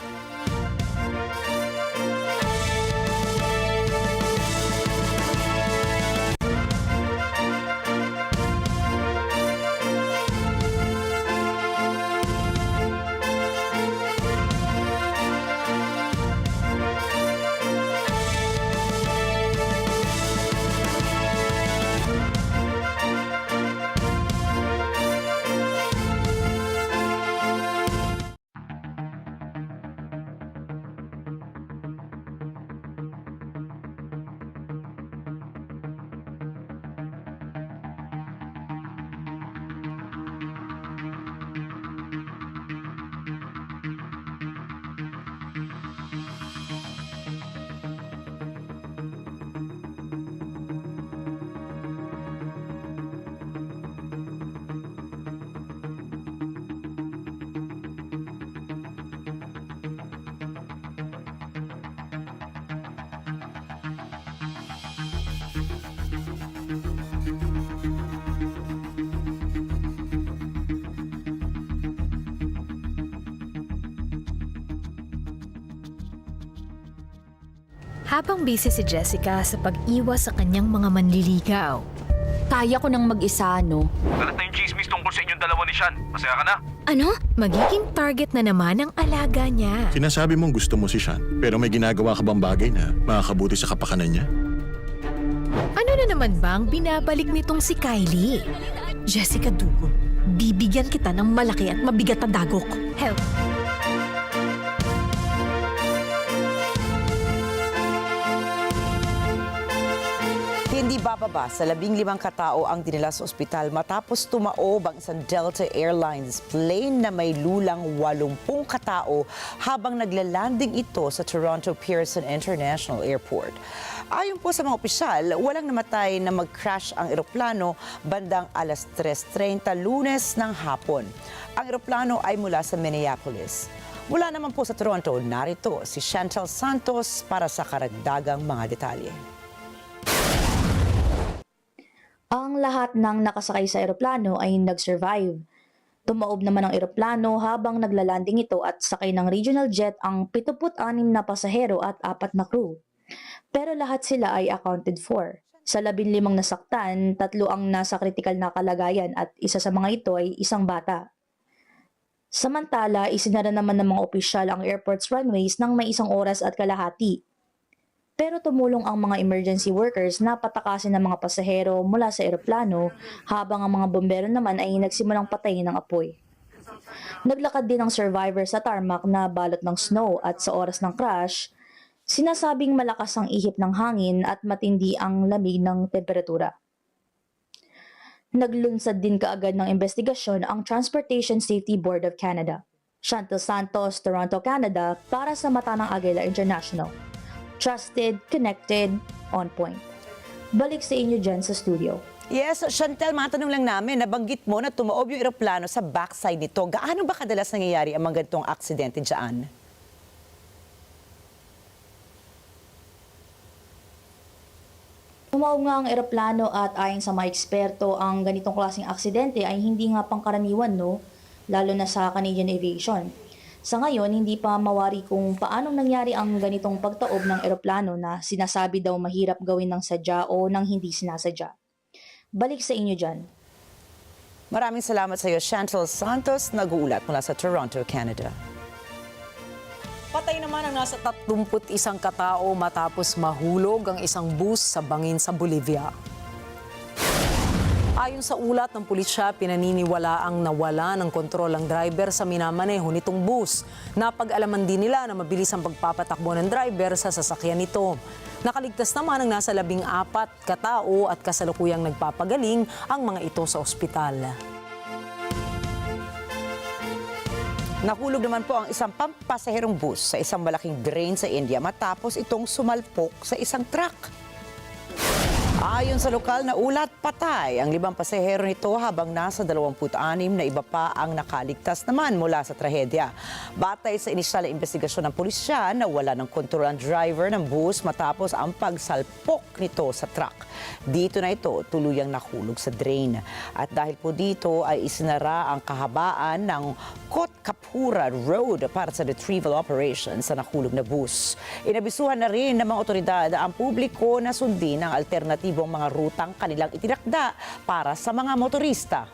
Habang busy si Jessica sa pag-iwas sa kanyang mga manliligaw. Kaya ko nang mag-isa, no? Kalat na yung chismis tungkol sa inyong dalawa ni Sean. Masaya ka na? Ano? Magiging target na naman ang alaga niya. Sinasabi mong gusto mo si Sean, pero may ginagawa ka bang bagay na makakabuti sa kapakanan niya? Ano na naman bang binabalik nitong si Kylie? Jessica Dugo, bibigyan kita ng malaki at mabigat na dagok. Help! Hindi bababa sa 15 katao ang dinala sa ospital matapos tumaob ang isang Delta Airlines plane na may lulang 80 katao habang naglalanding ito sa Toronto Pearson International Airport. Ayon po sa mga opisyal, walang namatay na mag-crash ang eroplano bandang alas 3:30 Lunes ng hapon. Ang eroplano ay mula sa Minneapolis. Mula naman po sa Toronto, narito si Chantal Santos para sa karagdagang mga detalye. Ang lahat ng nakasakay sa eroplano ay nag-survive. Tumaob naman ang eroplano habang naglalanding ito at sakay ng regional jet ang 76 na pasahero at 4 na crew. Pero lahat sila ay accounted for. Sa 15 nasaktan, 3 ang nasa kritikal na kalagayan at isa sa mga ito ay isang bata. Samantala, isinara naman ng mga opisyal ang airport's runways ng may 1 oras at kalahati. Pero tumulong ang mga emergency workers na patakasin ng mga pasahero mula sa eroplano habang ang mga bombero naman ay nagsimulang patayin ng apoy. Naglakad din ang survivor sa tarmac na balot ng snow at sa oras ng crash, sinasabing malakas ang ihip ng hangin at matindi ang lamig ng temperatura. Naglunsad din kaagad ng investigasyon ang Transportation Safety Board of Canada. Chantal Santos, Toronto, Canada, para sa Mata ng Agila International. Trusted, connected, on point. Balik sa inyo dyan sa studio. Yes, Chantel, matanong lang namin, nabanggit mo na tumaob yung eroplano sa backside nito. Gaano ba kadalas nangyayari ang mga ganitong aksidente dyan? Tumaob nga ang eroplano at ayon sa mga eksperto, ang ganitong klaseng aksidente ay hindi nga pangkaraniwan, no? Lalo na sa Canadian Aviation. Sa ngayon, hindi pa mawari kung paano nangyari ang ganitong pagtaob ng eroplano na sinasabi daw mahirap gawin ng sadya o ng hindi sinasadya. Balik sa inyo dyan. Maraming salamat sa iyo, Chantal Santos, nag-uulat mula sa Toronto, Canada. Patay naman ang nasa 31 katao matapos mahulog ang isang bus sa bangin sa Bolivia. Ayon sa ulat ng pulisya, pinaniniwala ang nawala ng kontrol ang driver sa minamaneho nitong bus. Napag-alaman din nila na mabilis ang pagpapatakbo ng driver sa sasakyan nito. Nakaligtas naman ang nasa 14 katao at kasalukuyang nagpapagaling ang mga ito sa ospital. Nahulog naman po ang isang pampasaherong bus sa isang malaking drain sa India matapos itong sumalpok sa isang truck. Ayon sa lokal na ulat, patay ang 5 pasahero nito habang nasa 26 na iba pa ang nakaligtas naman mula sa trahedya. Batay sa inisyal na investigasyon ng pulisya, nawala ng kontrol ang driver ng bus matapos ang pagsalpok nito sa truck. Dito na ito tuluyang nahulog sa drain. At dahil po dito ay isinara ang kahabaan ng Kotkapura Road para sa retrieval operation sa nahulog na bus. Inabisuhan na rin ng mga otoridad ang publiko na sundin ang alternatibong mga rutang kanilang itinakda para sa mga motorista.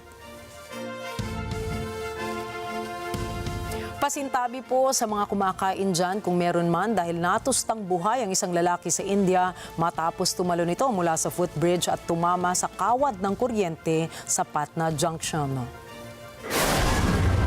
Pasintabi po sa mga kumakain dyan kung meron man dahil natustang buhay ang isang lalaki sa India matapos tumalon ito mula sa footbridge at tumama sa kawad ng kuryente sa Patna Junction.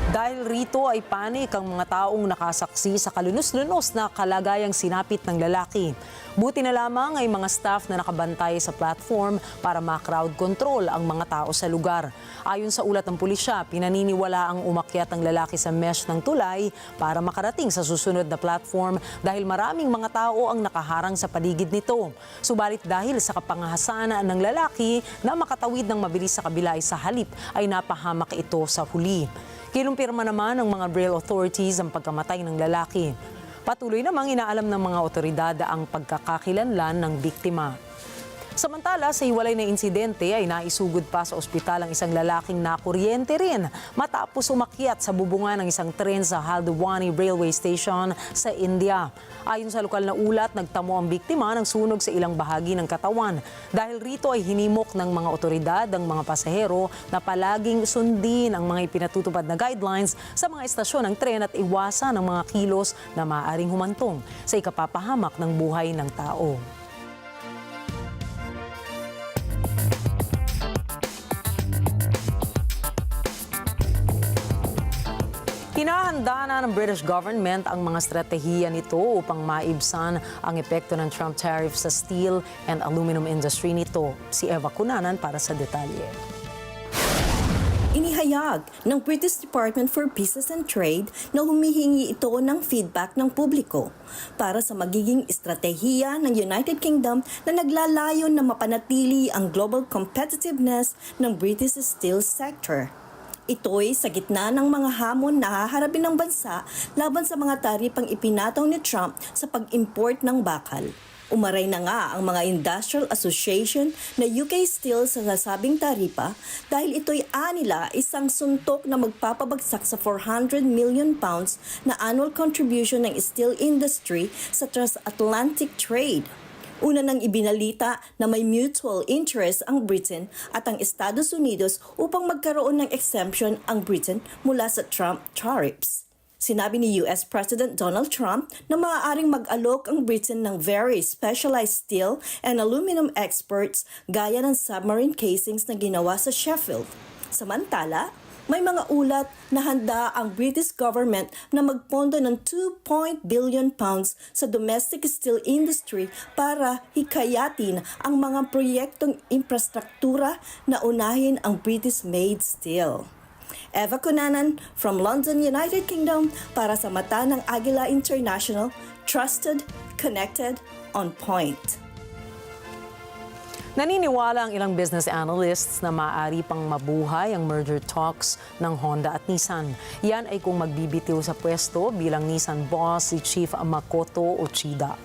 Dahil rito ay panik ang mga taong nakasaksi sa kalunos-lunos na kalagayang sinapit ng lalaki. Buti na lamang ay mga staff na nakabantay sa platform para ma-crowd control ang mga tao sa lugar. Ayon sa ulat ng pulisya, pinaniniwala ang umakyat ang lalaki sa mesh ng tulay para makarating sa susunod na platform dahil maraming mga tao ang nakaharang sa paligid nito. Subalit dahil sa kapangahasan ng lalaki na makatawid ng mabilis sa kabila ay sa halip ay napahamak ito sa huli. Kinumpirma naman ng mga Braille authorities ang pagkamatay ng lalaki. Patuloy namang inaalam ng mga otoridad ang pagkakakilanlan ng biktima. Samantala, sa hiwalay na insidente ay naisugod pa sa ospital ang isang lalaking nakuryente rin matapos umakyat sa bubungan ng isang tren sa Haldwani Railway Station sa India. Ayon sa lokal na ulat, nagtamo ang biktima ng sunog sa ilang bahagi ng katawan. Dahil rito ay hinimok ng mga otoridad ang mga pasahero na palaging sundin ang mga ipinatutupad na guidelines sa mga estasyon ng tren at iwasan ang mga kilos na maaaring humantong sa ikapapahamak ng buhay ng tao. Hinahanda na ng British government ang mga estratehiya nito upang maibsan ang epekto ng Trump tariff sa steel and aluminum industry nito. Si Eva Cunanan para sa detalye. Inihayag ng British Department for Business and Trade na humihingi ito ng feedback ng publiko para sa magiging estratehiya ng United Kingdom na naglalayon na mapanatili ang global competitiveness ng British steel sector. Ito'y sa gitna ng mga hamon na haharapin ng bansa laban sa mga taripang ipinataw ni Trump sa pag-import ng bakal. Umaray na nga ang mga industrial association na UK Steel sa nasabing taripa dahil ito'y anila isang suntok na magpapabagsak sa £400 million na annual contribution ng steel industry sa transatlantic trade. Una nang ibinalita na may mutual interest ang Britain at ang Estados Unidos upang magkaroon ng exemption ang Britain mula sa Trump tariffs. Sinabi ni US President Donald Trump na maaaring mag-alok ang Britain ng very specialized steel and aluminum exports gaya ng submarine casings na ginawa sa Sheffield. Samantala, may mga ulat na handa ang British government na magpondo ng £2 billion sa domestic steel industry para hikayatin ang mga proyektong infrastruktura na unahin ang British-made steel. Eva Cunanan from London, United Kingdom para sa mata ng Agila International, trusted, connected, on point. Naniniwala ang ilang business analysts na maaari pang mabuhay ang merger talks ng Honda at Nissan. Yan ay kung magbibitiw sa pwesto bilang Nissan boss si Chief Makoto Uchida.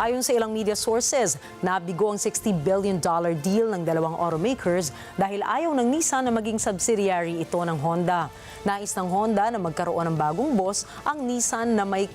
Ayon sa ilang media sources, nabigo ang $60 billion deal ng dalawang automakers dahil ayaw ng Nissan na maging subsidiary ito ng Honda. Nais ng Honda na magkaroon ng bagong boss ang Nissan na may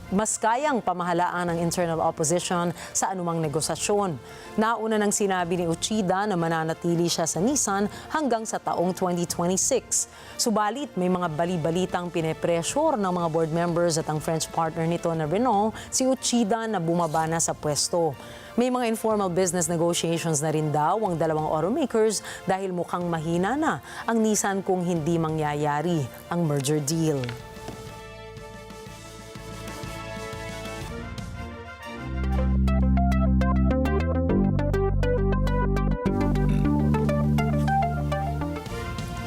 mas kayang pamahalaan ang internal opposition sa anumang negosasyon. Nauna nang sinabi ni Uchida na mananatili siya sa Nissan hanggang sa taong 2026. Subalit, may mga bali-balitang pinepressure ng mga board members at ang French partner nito na Renault, si Uchida na bumaba na sa pwesto. May mga informal business negotiations na rin daw ang dalawang automakers dahil mukhang mahina na ang Nissan kung hindi mangyayari ang merger deal.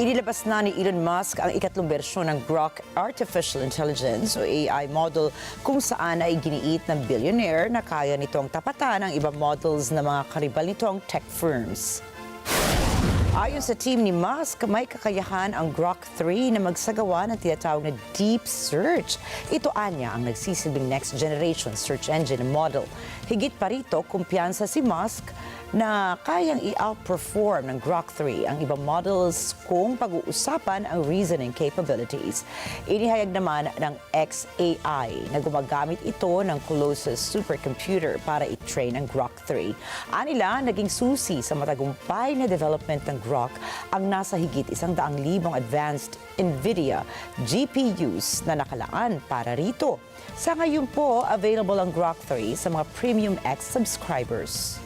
Inilabas na ni Elon Musk ang ikatlong bersyon ng Grok Artificial Intelligence o AI model kung saan ay giniit ng billionaire na kaya nitong tapatan ang ibang models ng mga karibal nitong tech firms. Ayon sa team ni Musk, may kakayahan ang Grok 3 na magsagawa ng tinatawag na deep search. Ito anya ang nagsisilbing next generation search engine model. Higit pa rito, kumpiyansa si Musk na kayang i-outperform ng Grok 3 ang ibang models kung pag-uusapan ang reasoning capabilities. Inihayag naman ng XAI na gumagamit ito ng Colossus supercomputer para i-train ang Grok 3. Anila, naging susi sa matagumpay na development ng Grok ang nasa higit 100,000 advanced NVIDIA GPUs na nakalaan para rito. Sa ngayon po, available ang Grok 3 sa mga Premium X subscribers.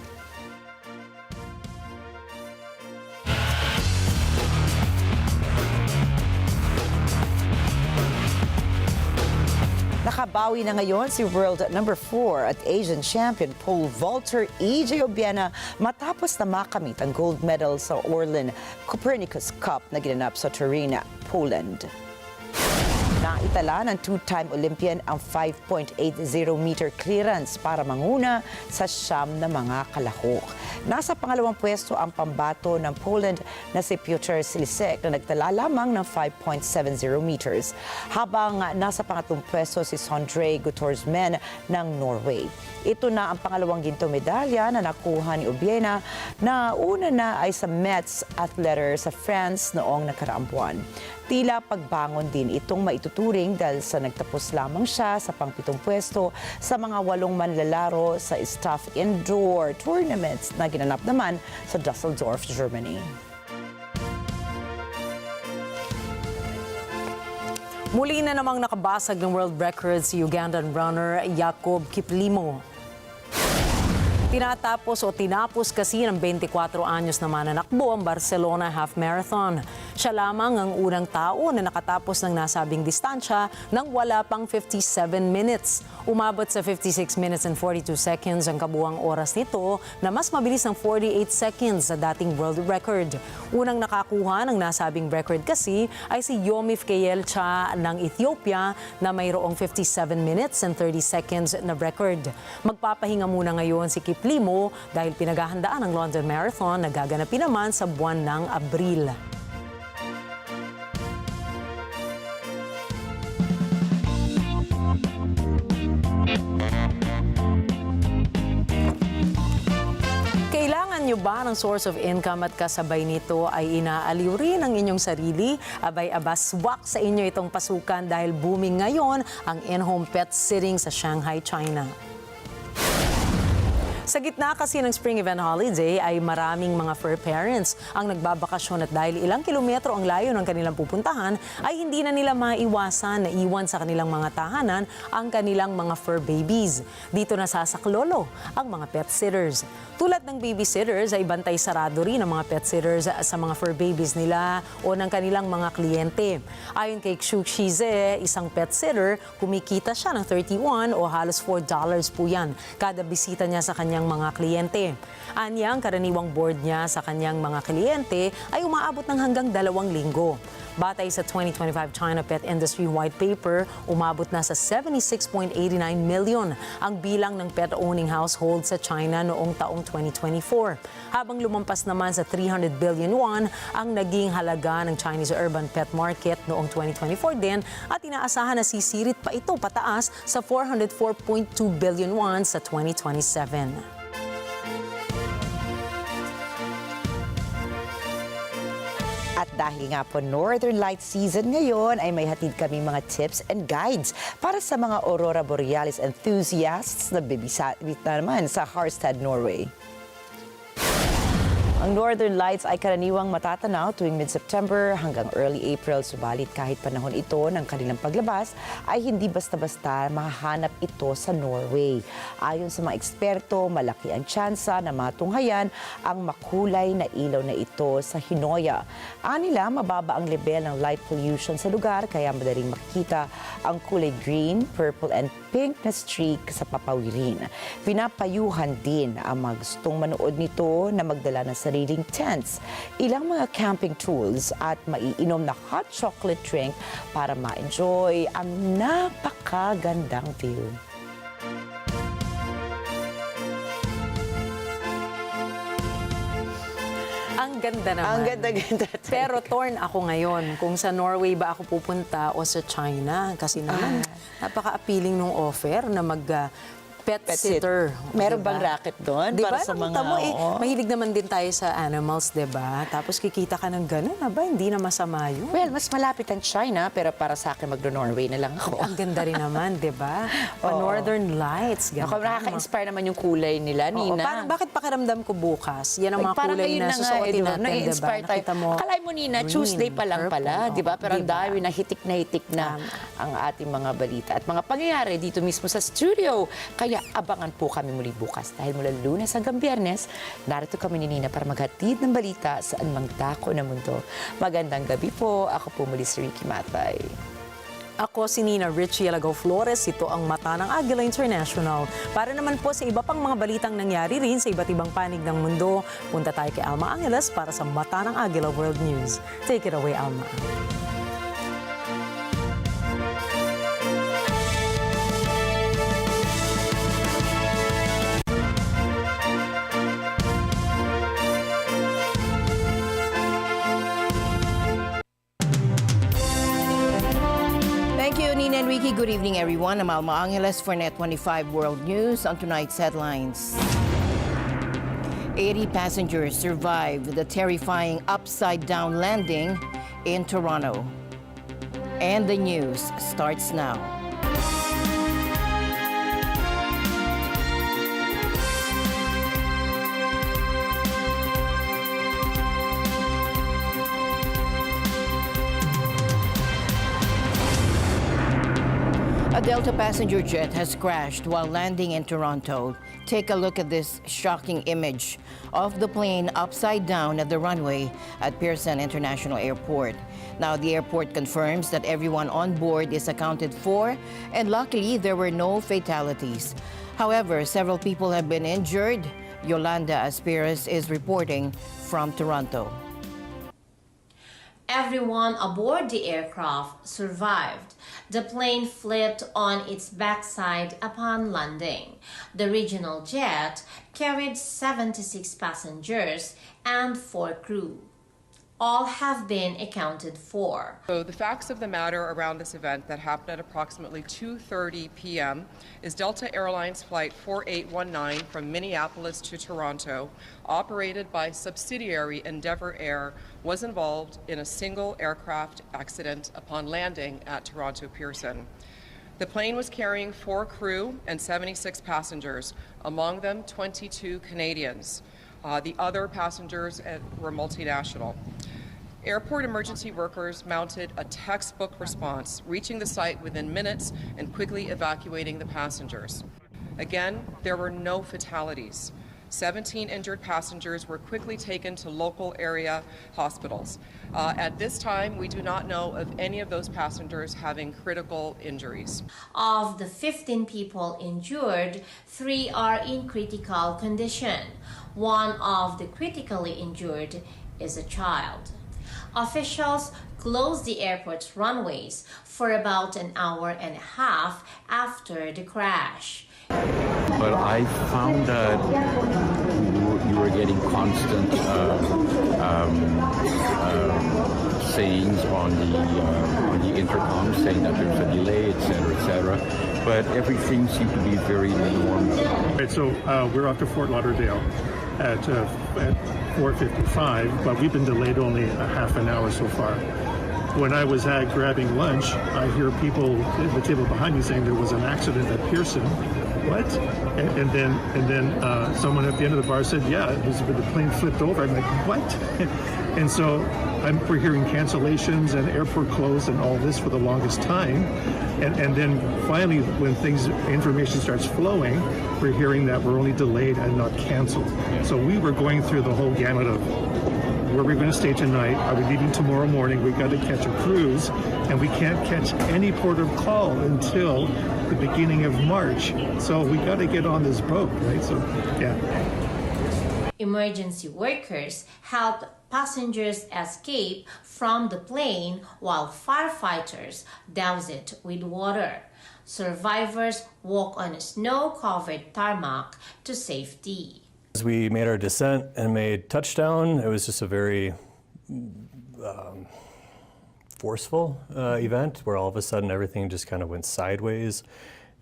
Nakabawi na ngayon si world number 4 at Asian champion pole vaulter EJ Obiena matapos na makamit ang gold medal sa Orlin Copernicus Cup na ginanap sa Turin, Poland. Naitala ng two-time Olympian ang 5.80-meter clearance para manguna sa siyam na mga kalahok. Nasa pangalawang pwesto ang pambato ng Poland na si Piotr Silisek na nagtala lamang ng 5.70 meters. Habang nasa pangatlong pwesto si Sondre Gutorsmen ng Norway. Ito na ang pangalawang gintong medalya na nakuha ni Obiena na una na ay sa Metz Athleter sa France noong nakaraang buwan. Tila pagbangon din itong maituturing dahil sa nagtapos lamang siya sa pang-7 pwesto sa mga 8 manlalaro sa staff indoor tournaments na ginanap naman sa Düsseldorf, Germany. Muli na namang nakabasag ng world record si Ugandan runner Jacob Kiplimo. Tinapos kasi ng 24 anyos na mananakbo ang Barcelona Half Marathon. Siya lamang ang unang tao na nakatapos ng nasabing distansya nang wala pang 57 minutes. Umabot sa 56 minutes and 42 seconds ang kabuang oras nito na mas mabilis ng 48 seconds sa dating world record. Unang nakakuha ng nasabing record kasi ay si Yomif Keyelcha ng Ethiopia na mayroong 57 minutes and 30 seconds na record. Magpapahinga muna ngayon si Kiplimo dahil pinaghahandaan ang London Marathon na gaganapin naman sa buwan ng Abril. Kailangan nyo ba ng source of income at kasabay nito ay inaaliw rin ang inyong sarili? Abay-abaswak sa inyo itong pasukan dahil booming ngayon ang in-home pet sitting sa Shanghai, China. Sa gitna kasi ng spring event holiday ay maraming mga fur parents ang nagbabakasyon at dahil ilang kilometro ang layo ng kanilang pupuntahan ay hindi na nila maiwasan na iwan sa kanilang mga tahanan ang kanilang mga fur babies. Dito nasasaklolo ang mga pet sitters. Tulad ng babysitters ay bantay sarado rin ang mga pet sitters sa mga fur babies nila o ng kanilang mga kliyente. Ayon kay Xu Shize, isang pet sitter, kumikita siya ng $31 o halos $4 po yan kada bisita niya sa kanyang mga kliyente. Anya, ang karaniwang board niya sa kanyang mga kliyente ay umaabot ng hanggang 2 linggo. Batay sa 2025 China Pet Industry White Paper, umabot na sa 76.89 million ang bilang ng pet-owning household sa China noong taong 2024. Habang lumampas naman sa 300 billion won ang naging halaga ng Chinese urban pet market noong 2024 din at inaasahan na sisirit pa ito pataas sa 404.2 billion won sa 2027. At dahil nga po Northern Light season ngayon ay may hatid kami mga tips and guides para sa mga Aurora Borealis enthusiasts na bibisita naman sa Harstad, Norway. Ang Northern Lights ay karaniwang matatanaw tuwing mid-September hanggang early April, subalit kahit panahon ito ng kanilang paglabas ay hindi basta-basta mahahanap ito sa Norway. Ayon sa mga eksperto, malaki ang tsansa na matunghayan ang makulay na ilaw na ito sa Hinoya. Anila, mababa ang level ng light pollution sa lugar kaya madaling makikita ang kulay green, purple and pink na streak sa papawirin. Pinapayuhan din ang mga gustong manood nito na magdala ng sariling tents, ilang mga camping tools at maiinom na hot chocolate drink para ma-enjoy ang napakagandang view. Ang ganda naman. Ang ganda-ganda. Pero torn ako ngayon kung sa Norway ba ako pupunta o sa China. Kasi naman, napaka-appealing nung offer na pet sitter. Meron diba? bang racket doon? Diba? Para sa mga... Mo, mahilig naman din tayo sa animals, diba? Tapos kikita ka ng gano'n, hindi na masama yun. Well, mas malapit ang China, pero para sa akin magno-Norway na lang ako. Ang ganda rin naman, diba? Northern Lights. Ako, nakaka-inspire naman yung kulay nila, Nina. Parang bakit pakiramdam ko bukas? Yan ang mga kulay na susuotin natin, na-inspire diba? tayo. Akala mo, Nina, Tuesday pa lang pala, diba? Pero ang dami na hitik na ang ating mga balita at mga pangyayari dito mismo sa studio. Kaya abangan po kami muli bukas dahil mula Lunes hanggang Biyernes, narito kami ni Nina para maghatid ng balita saan mang dako ng mundo. Magandang gabi po. Ako po muli si Rikki Mathay. Ako si Nina Rikki Alagao Flores. Ito ang Mata ng Agila International. Para naman po sa iba pang mga balitang nangyari rin sa iba't ibang panig ng mundo, punta tayo kay Alma Angeles para sa Mata ng Agila World News. Take it away, Alma. good evening, everyone. I'm Alma Angeles for Net25 World News. On tonight's headlines, 80 passengers survived the terrifying upside-down landing in Toronto. And the news starts now. A Delta passenger jet has crashed while landing in Toronto. Take a look at this shocking image of the plane upside down at the runway at Pearson International Airport. Now, the airport confirms that everyone on board is accounted for, and luckily there were no fatalities. However, several people have been injured. Yolanda Aspiras is reporting from Toronto. Everyone aboard the aircraft survived. The plane flipped on its backside upon landing. The regional jet carried 76 passengers and 4 crew. All have been accounted for. So the facts of the matter around this event that happened at approximately 2:30 p.m. is Delta Airlines Flight 4819 from Minneapolis to Toronto, operated by subsidiary Endeavour Air, was involved in a single aircraft accident upon landing at Toronto Pearson. The plane was carrying 4 crew and 76 passengers, among them 22 Canadians. The other passengers were multinational. Airport emergency workers mounted a textbook response, reaching the site within minutes and quickly evacuating the passengers. Again, there were no fatalities. 17 injured passengers were quickly taken to local area hospitals. At this time, we do not know of any of those passengers having critical injuries. Of the 15 people injured, 3 are in critical condition. One of the critically injured is a child. Officials closed the airport's runways for about an hour and a half after the crash. But I found that you were getting constant sayings on the intercom saying that there's a delay, etc. But everything seemed to be very normal. Right, so we're off to Fort Lauderdale at 4:55, but we've been delayed only a half an hour so far. When I was grabbing lunch, I hear people at the table behind me saying there was an accident at Pearson. What? And then someone at the end of the bar said, yeah, the plane flipped over. I'm like, what? And so we're hearing cancellations and airport closed and all this for the longest time. And then finally, when information starts flowing, we're hearing that we're only delayed and not canceled. So we were going through the whole gamut of where we're going to stay tonight. Are we leaving tomorrow morning? We got to catch a cruise, and we can't catch any port of call until the beginning of March. So we got to get on this boat, right? So, yeah. Emergency workers helped passengers escape from the plane while firefighters doused it with water. Survivors walk on a snow-covered tarmac to safety. As we made our descent and made touchdown, it was just a very forceful event where all of a sudden everything just kind of went sideways.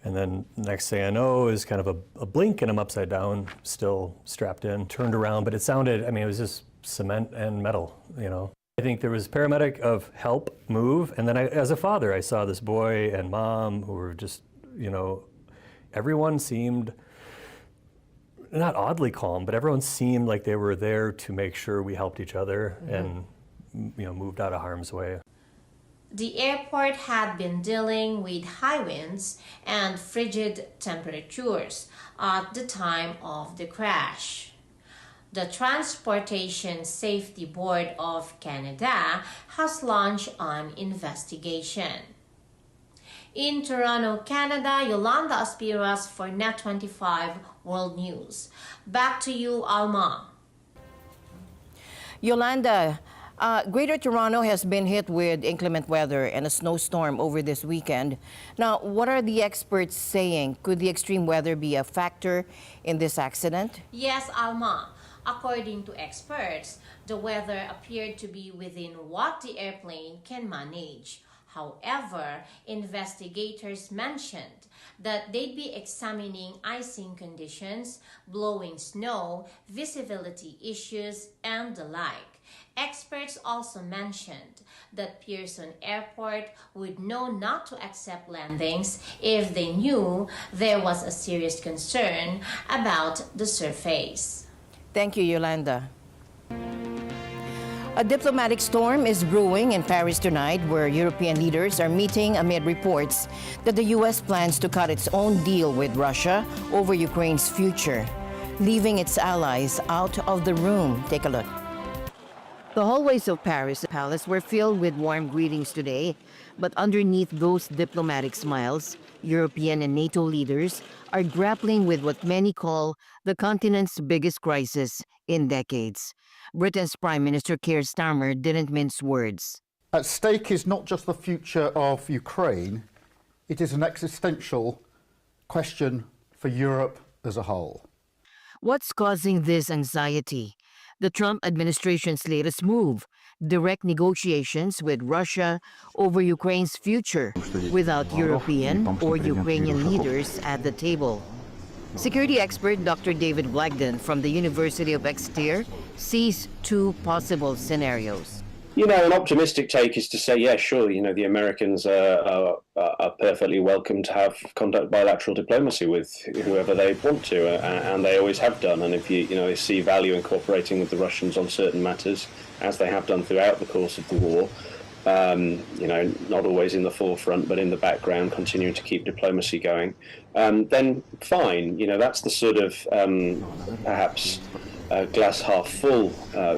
And then next thing I know is kind of a blink and I'm upside down, still strapped in, turned around, but it sounded, I mean, it was just cement and metal, you know. I think there was paramedic of help move, and then as a father, I saw this boy and mom who were just, you know, everyone seemed, not oddly calm, but everyone seemed like they were there to make sure we helped each other and, you know, moved out of harm's way. The airport had been dealing with high winds and frigid temperatures at the time of the crash. The Transportation Safety Board of Canada has launched an investigation. In Toronto, Canada, Yolanda Aspiras for Net25 World News. Back to you, Alma. Yolanda, Greater Toronto has been hit with inclement weather and a snowstorm over this weekend. Now, what are the experts saying? Could the extreme weather be a factor in this accident? Yes, Alma. According to experts, the weather appeared to be within what the airplane can manage. However, investigators mentioned that they'd be examining icing conditions, blowing snow, visibility issues, and the like. Experts also mentioned that Pearson Airport would know not to accept landings if they knew there was a serious concern about the surface. Thank you, Yolanda. A diplomatic storm is brewing in Paris tonight, where European leaders are meeting amid reports that the U.S. plans to cut its own deal with Russia over Ukraine's future, leaving its allies out of the room. Take a look. The hallways of Paris Palace were filled with warm greetings today, but underneath those diplomatic smiles, European and NATO leaders are grappling with what many call the continent's biggest crisis in decades. Britain's Prime Minister Keir Starmer didn't mince words. At stake is not just the future of Ukraine, it is an existential question for Europe as a whole. What's causing this anxiety? The Trump administration's latest move, direct negotiations with Russia over Ukraine's future without European or Ukrainian leaders at the table. Security expert Dr. David Blagden from the University of Exeter sees two possible scenarios. You know, an optimistic take is to say, yeah, sure, you know, the Americans are perfectly welcome to conduct bilateral diplomacy with whoever they want to, and they always have done. And if they see value in cooperating with the Russians on certain matters, as they have done throughout the course of the war, not always in the forefront, but in the background, continuing to keep diplomacy going, then fine. That's the sort of perhaps glass half full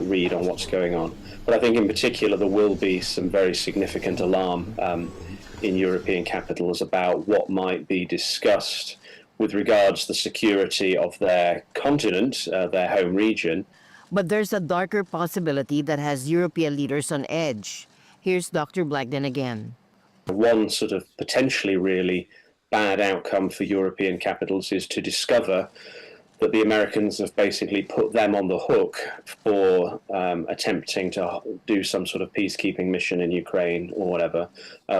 read on what's going on. But I think in particular there will be some very significant alarm in European capitals about what might be discussed with regards to the security of their continent, their home region. But there's a darker possibility that has European leaders on edge. Here's Dr. Blagden again. One sort of potentially really bad outcome for European capitals is to discover that the Americans have basically put them on the hook for attempting to do some sort of peacekeeping mission in Ukraine or whatever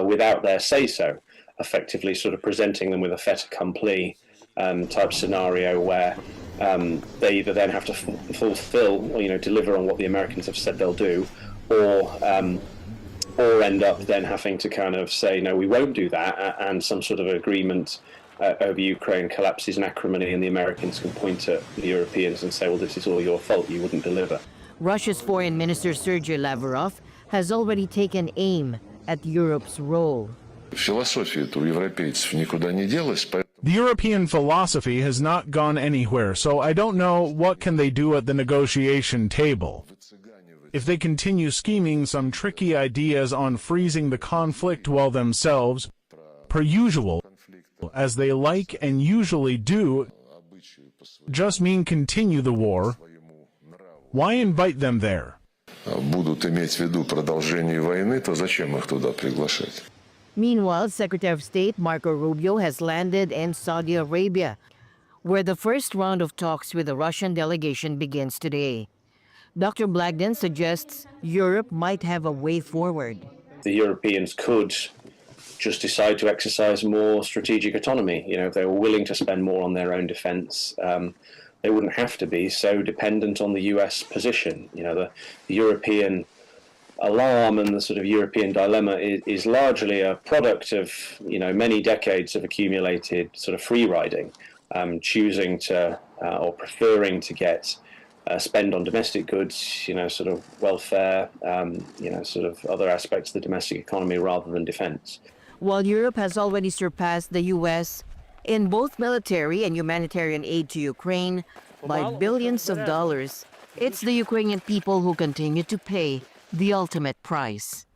without their say-so, effectively sort of presenting them with a fait accompli type scenario where they either then have to fulfill or deliver on what the Americans have said they'll do, or end up then having to kind of say, no, we won't do that, and some sort of agreement over Ukraine collapses in acrimony, and the Americans can point at the Europeans and say, well, this is all your fault, you wouldn't deliver. Russia's Foreign Minister Sergei Lavrov has already taken aim at Europe's role. The European philosophy has not gone anywhere, so I don't know what can they do at the negotiation table. If they continue scheming some tricky ideas on freezing the conflict while themselves, per usual, as they like and usually do, just mean continue the war, why invite them there? Meanwhile, Secretary of State Marco Rubio has landed in Saudi Arabia, where the first round of talks with the Russian delegation begins today. Dr. Blagden suggests Europe might have a way forward. The Europeans could just decide to exercise more strategic autonomy. If they were willing to spend more on their own defense, they wouldn't have to be so dependent on the US position. The European alarm and the sort of European dilemma is largely a product of, many decades of accumulated sort of free riding, choosing to or preferring to get spend on domestic goods, sort of welfare, sort of other aspects of the domestic economy rather than defense. While Europe has already surpassed the U.S. in both military and humanitarian aid to Ukraine by billions of dollars, it's the Ukrainian people who continue to pay the ultimate price.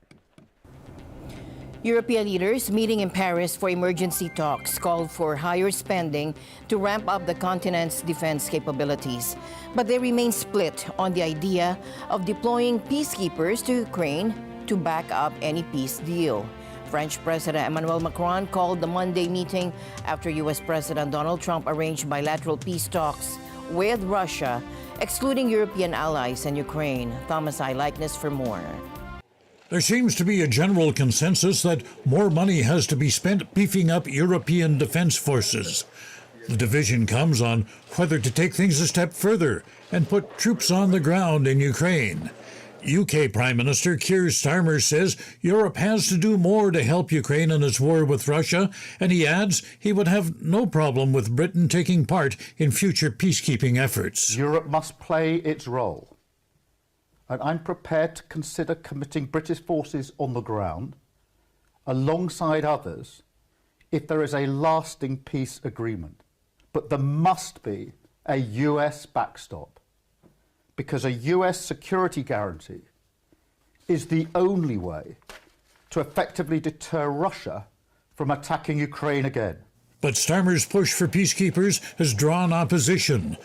European leaders meeting in Paris for emergency talks called for higher spending to ramp up the continent's defense capabilities. But they remain split on the idea of deploying peacekeepers to Ukraine to back up any peace deal. French President Emmanuel Macron called the Monday meeting after U.S. President Donald Trump arranged bilateral peace talks with Russia, excluding European allies and Ukraine. Thomas I. Likeness for more. There seems to be a general consensus that more money has to be spent beefing up European defense forces. The division comes on whether to take things a step further and put troops on the ground in Ukraine. UK Prime Minister Keir Starmer says Europe has to do more to help Ukraine in its war with Russia, and he adds he would have no problem with Britain taking part in future peacekeeping efforts. Europe must play its role, and I'm prepared to consider committing British forces on the ground alongside others if there is a lasting peace agreement. But there must be a US backstop, because a US security guarantee is the only way to effectively deter Russia from attacking Ukraine again. But Starmer's push for peacekeepers has drawn opposition.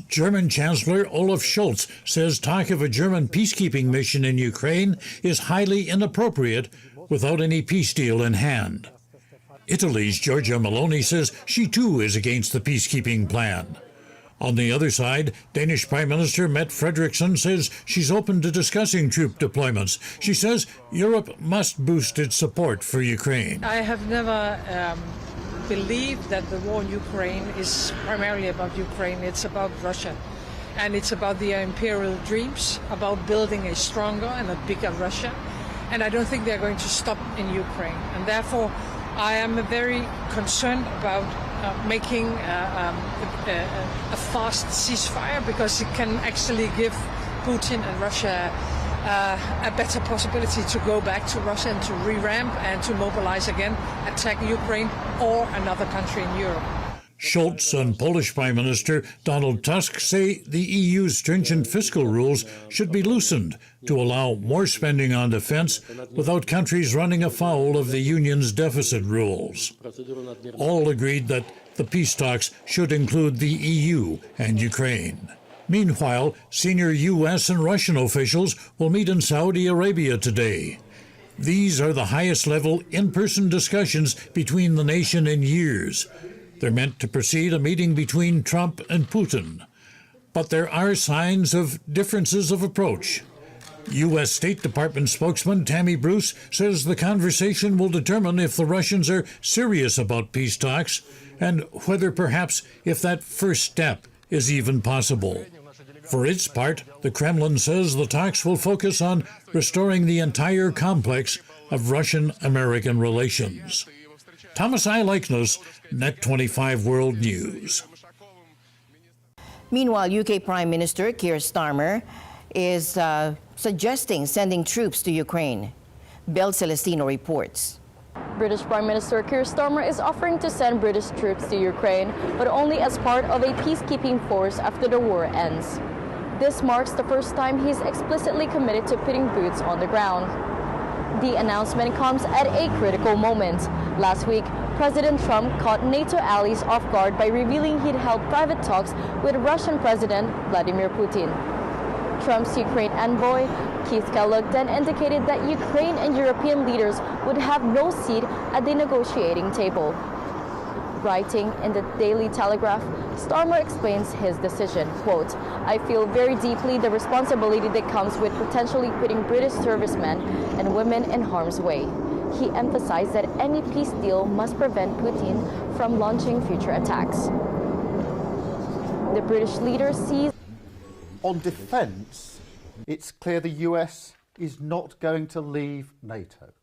German Chancellor Olaf Scholz says talk of a German peacekeeping mission in Ukraine is highly inappropriate without any peace deal in hand. Italy's Giorgia Meloni says she too is against the peacekeeping plan. On the other side, Danish Prime Minister Mette Frederiksen says she's open to discussing troop deployments. She says Europe must boost its support for Ukraine. I have never believed that the war in Ukraine is primarily about Ukraine. It's about Russia. And it's about their imperial dreams, about building a stronger and a bigger Russia. And I don't think they're going to stop in Ukraine. And therefore, I am very concerned about making a fast ceasefire, because it can actually give Putin and Russia a better possibility to go back to Russia and to re-ramp and to mobilize again, attack Ukraine or another country in Europe. Scholz and Polish Prime Minister Donald Tusk say the EU's stringent fiscal rules should be loosened to allow more spending on defense without countries running afoul of the Union's deficit rules. All agreed that the peace talks should include the EU and Ukraine. Meanwhile, senior U.S. and Russian officials will meet in Saudi Arabia today. These are the highest-level in-person discussions between the nation in years. They're meant to precede a meeting between Trump and Putin. But there are signs of differences of approach. U.S. State Department spokesman Tammy Bruce says the conversation will determine if the Russians are serious about peace talks and whether perhaps if that first step is even possible. For its part, the Kremlin says the talks will focus on restoring the entire complex of Russian-American relations. Thomas I. Laiknos, Net 25 World News. Meanwhile, UK Prime Minister Keir Starmer is suggesting sending troops to Ukraine. Bel Celestino reports. British Prime Minister Keir Starmer is offering to send British troops to Ukraine, but only as part of a peacekeeping force after the war ends. This marks the first time he's explicitly committed to putting boots on the ground. The announcement comes at a critical moment. Last week, President Trump caught NATO allies off guard by revealing he'd held private talks with Russian President Vladimir Putin. Trump's Ukraine envoy, Keith Kellogg, then indicated that Ukraine and European leaders would have no seat at the negotiating table. Writing in the Daily Telegraph, Starmer explains his decision, quote, "I feel very deeply the responsibility that comes with potentially putting British servicemen and women in harm's way." He emphasized that any peace deal must prevent Putin from launching future attacks. The British leader sees... On defence, it's clear the US is not going to leave NATO.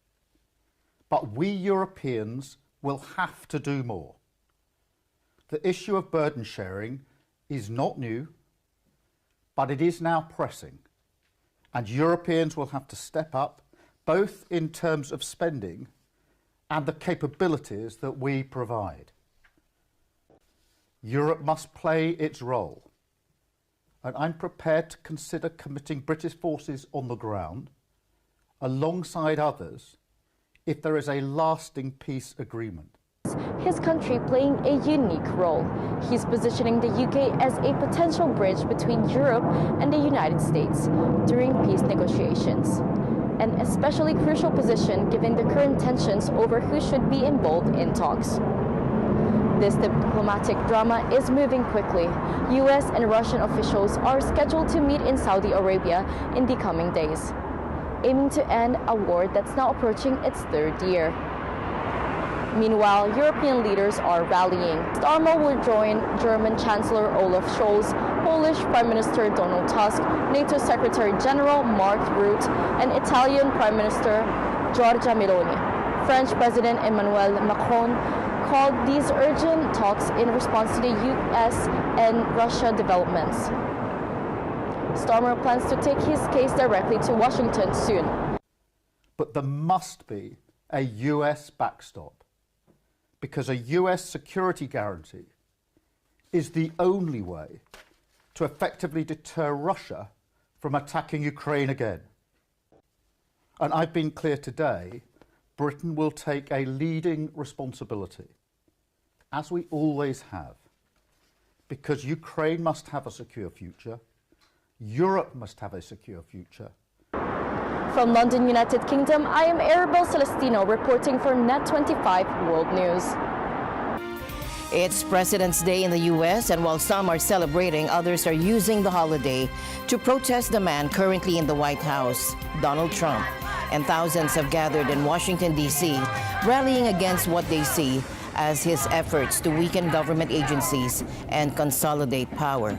But we Europeans will have to do more. The issue of burden sharing is not new, but it is now pressing, and Europeans will have to step up, both in terms of spending and the capabilities that we provide. Europe must play its role, and I'm prepared to consider committing British forces on the ground alongside others if there is a lasting peace agreement. His country playing a unique role. He's positioning the UK as a potential bridge between Europe and the United States during peace negotiations. An especially crucial position given the current tensions over who should be involved in talks. This diplomatic drama is moving quickly. US and Russian officials are scheduled to meet in Saudi Arabia in the coming days. aiming to end a war that's now approaching its third year. Meanwhile, European leaders are rallying. Starmer will join German Chancellor Olaf Scholz, Polish Prime Minister Donald Tusk, NATO Secretary General Mark Rutte, and Italian Prime Minister Giorgia Meloni. French President Emmanuel Macron called these urgent talks in response to the US and Russia developments. Starmer plans to take his case directly to Washington soon. But there must be a US backstop, because a US security guarantee is the only way to effectively deter Russia from attacking Ukraine again. And I've been clear today, Britain will take a leading responsibility, as we always have, because Ukraine must have a secure future, Europe must have a secure future. From London, United Kingdom, I am Arabelle Celestino reporting for Net25 World News. It's President's Day in the U.S., and while some are celebrating, others are using the holiday to protest the man currently in the White House, Donald Trump. And thousands have gathered in Washington, D.C., rallying against what they see as his efforts to weaken government agencies and consolidate power.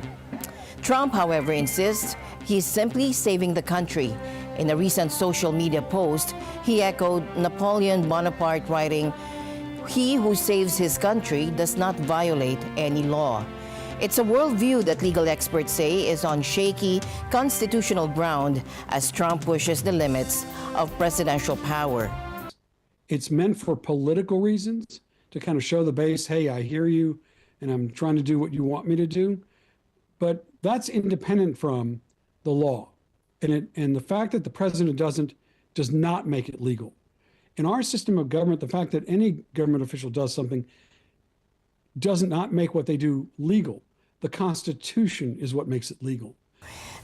Trump, however, insists he's simply saving the country. In a recent social media post, he echoed Napoleon Bonaparte, writing, "He who saves his country does not violate any law." It's a worldview that legal experts say is on shaky constitutional ground as Trump pushes the limits of presidential power. It's meant for political reasons, to kind of show the base, hey, I hear you, and I'm trying to do what you want me to do. But that's independent from the law. And the fact that the president does not make it legal. In our system of government, the fact that any government official does something does not make what they do legal. The Constitution is what makes it legal.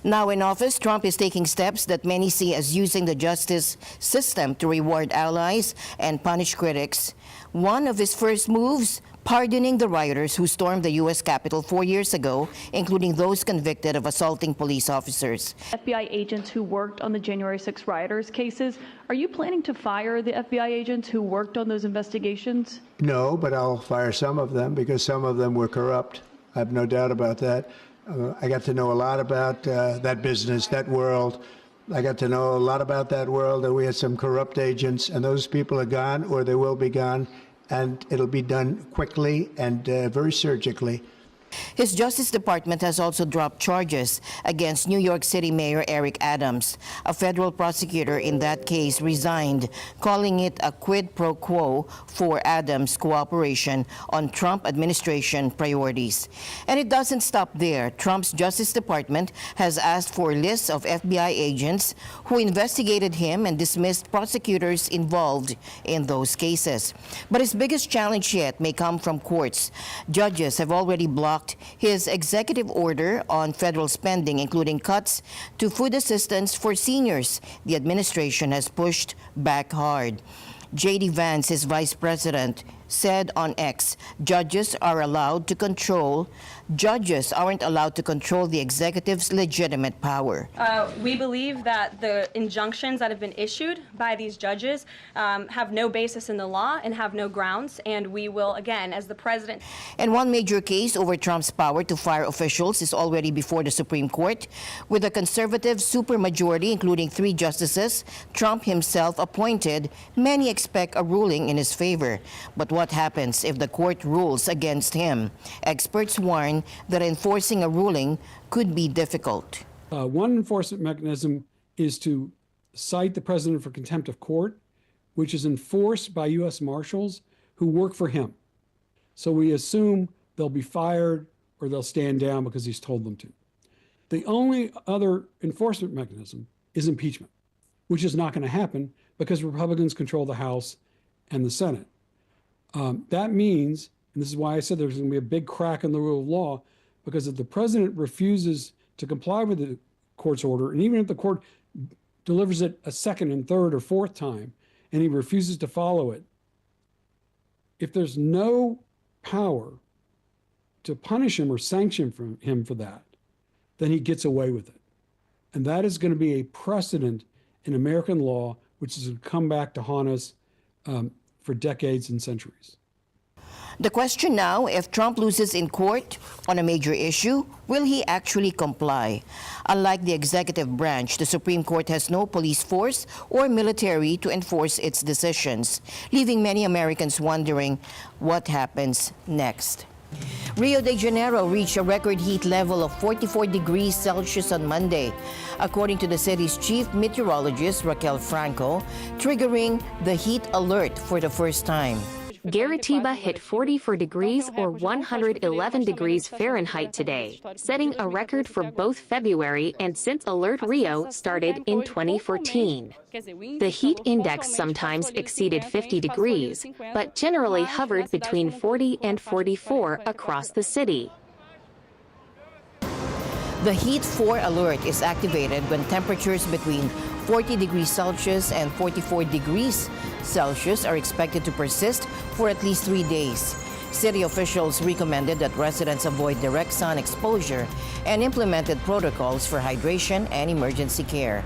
Now in office, Trump is taking steps that many see as using the justice system to reward allies and punish critics. One of his first moves, pardoning the rioters who stormed the U.S. Capitol 4 years ago, including those convicted of assaulting police officers. FBI agents who worked on the January 6 rioters cases, are you planning to fire the FBI agents who worked on those investigations? No, but I'll fire some of them because some of them were corrupt. I have no doubt about that. I got to know a lot about that business, that world. I got to know a lot about that world, that we had some corrupt agents, and those people are gone, or they will be gone, and it'll be done quickly and very surgically. His Justice Department has also dropped charges against New York City Mayor Eric Adams. A federal prosecutor in that case resigned, calling it a quid pro quo for Adams' cooperation on Trump administration priorities. And it doesn't stop there. Trump's Justice Department has asked for lists of FBI agents who investigated him and dismissed prosecutors involved in those cases. But his biggest challenge yet may come from courts. Judges have already blocked his executive order on federal spending, including cuts to food assistance for seniors. The administration has pushed back hard. J.D. Vance, his vice president, said on X, judges aren't allowed to control the executive's legitimate power. We believe that the injunctions that have been issued by these judges have no basis in the law and have no grounds, and we will, again, as the president. And one major case over Trump's power to fire officials is already before the Supreme Court. With a conservative supermajority, including 3 justices Trump himself appointed, many expect a ruling in his favor. But what happens if the court rules against him? Experts warn that enforcing a ruling could be difficult. One enforcement mechanism is to cite the president for contempt of court, which is enforced by U.S. Marshals who work for him. So we assume they'll be fired or they'll stand down because he's told them to. The only other enforcement mechanism is impeachment, which is not going to happen because Republicans control the House and the Senate. That means, and this is why I said there's going to be a big crack in the rule of law, because if the president refuses to comply with the court's order, and even if the court delivers it a second and third or fourth time, and he refuses to follow it, if there's no power to punish him or sanction him for that, then he gets away with it. And that is going to be a precedent in American law, which is going to come back to haunt us for decades and centuries. The question now, if Trump loses in court on a major issue, will he actually comply? Unlike the executive branch, the Supreme Court has no police force or military to enforce its decisions, leaving many Americans wondering what happens next. Rio de Janeiro reached a record heat level of 44 degrees Celsius on Monday, according to the city's chief meteorologist, Raquel Franco, triggering the heat alert for the first time. Garitiba hit 44 degrees or 111 degrees Fahrenheit today, setting a record for both February and since Alert Rio started in 2014. The heat index sometimes exceeded 50 degrees, but generally hovered between 40 and 44 across the city. The Heat 4 alert is activated when temperatures between 40 degrees Celsius and 44 degrees Celsius are expected to persist for at least 3 days. City officials recommended that residents avoid direct sun exposure and implemented protocols for hydration and emergency care.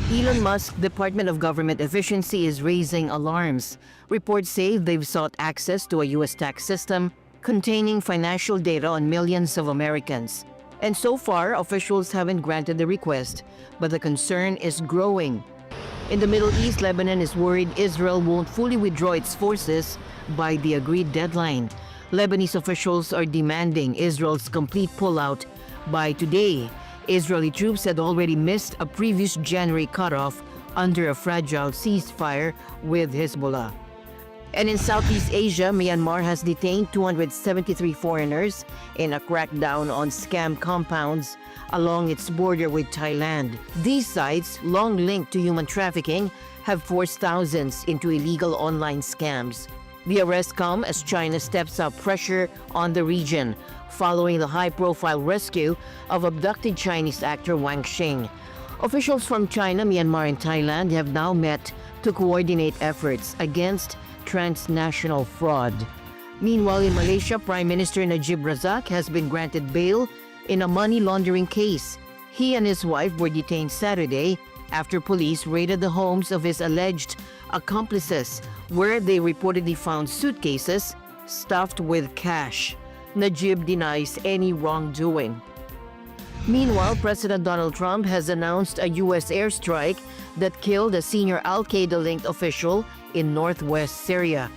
Elon Musk's Department of Government Efficiency is raising alarms. Reports say they've sought access to a U.S. tax system containing financial data on millions of Americans. And so far, officials haven't granted the request, but the concern is growing. In the Middle East, Lebanon is worried Israel won't fully withdraw its forces by the agreed deadline. Lebanese officials are demanding Israel's complete pullout by today. Israeli troops had already missed a previous January cutoff under a fragile ceasefire with Hezbollah. And in Southeast Asia, Myanmar has detained 273 foreigners in a crackdown on scam compounds along its border with Thailand. These sites, long linked to human trafficking, have forced thousands into illegal online scams. The arrests come as China steps up pressure on the region, following the high-profile rescue of abducted Chinese actor Wang Xing. Officials from China, Myanmar, and Thailand have now met to coordinate efforts against transnational fraud. Meanwhile, in Malaysia, Prime Minister Najib Razak has been granted bail in a money laundering case. He and his wife were detained Saturday after police raided the homes of his alleged accomplices, where they reportedly found suitcases stuffed with cash. Najib denies any wrongdoing. Meanwhile, President Donald Trump has announced a U.S. airstrike that killed a senior al-Qaeda-linked official in northwest Syria.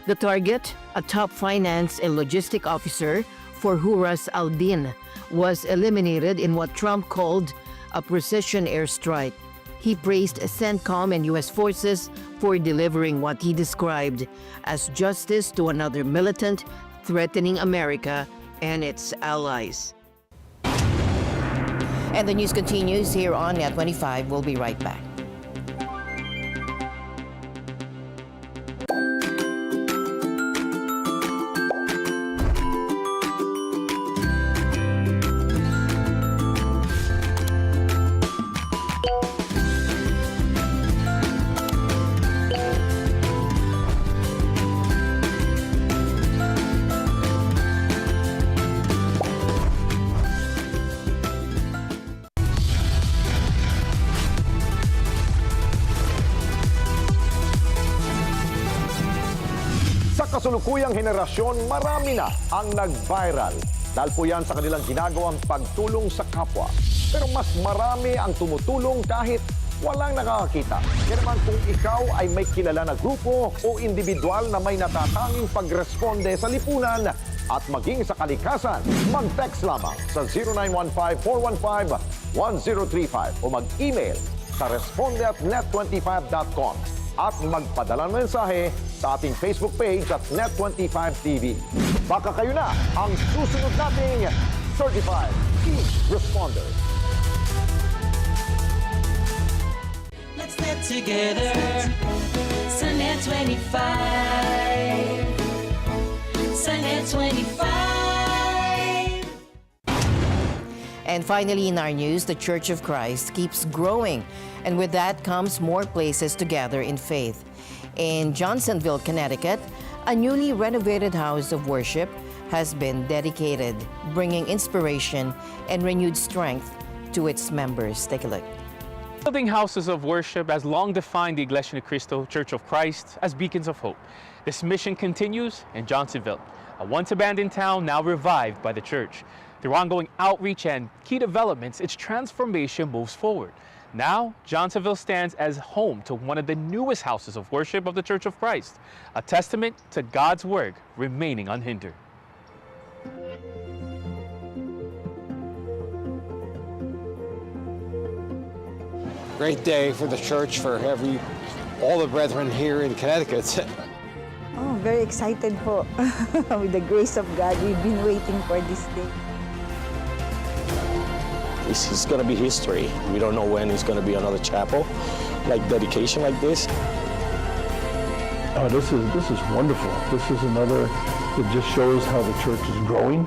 The target, a top finance and logistic officer for Huras al-Din, was eliminated in what Trump called a precision airstrike. He praised CENTCOM and U.S. forces for delivering what he described as justice to another militant threatening America and its allies. And the news continues here on Net 25. We'll be right back. Kasulukuyang henerasyon, marami na ang nag-viral. Dahil po yan sa kanilang ginagawang pagtulong sa kapwa. Pero mas marami ang tumutulong kahit walang nakakakita. Kaya naman kung ikaw ay may kilala na grupo o individual na may natatanging pagresponde sa lipunan at maging sa kalikasan, mag-text lamang sa 0915-415-1035 o mag-email sa responde@net25.com at magpadala ng mensahe sa ating Facebook page at Net25TV. Baka kayo na ang susunod nating Certified Key Responder. Let's net together sa Net25. Sa Net25. And finally, in our news, the Church of Christ keeps growing. And with that comes more places to gather in faith. In Johnsonville, Connecticut, a newly renovated house of worship has been dedicated, bringing inspiration and renewed strength to its members. Take a look. Building houses of worship has long defined the Iglesia Ni Cristo Church of Christ as beacons of hope. This mission continues in Johnsonville, a once abandoned town now revived by the church. Through ongoing outreach and key developments, its transformation moves forward. Now, Johnsonville stands as home to one of the newest houses of worship of the Church of Christ, a testament to God's work remaining unhindered. Great day for the church, for all the brethren here in Connecticut. Oh, very excited po. With the grace of God, we've been waiting for this day. It's going to be history. We don't know when it's going to be another chapel, like dedication like this. Oh, this is wonderful. This is another, it just shows how the church is growing.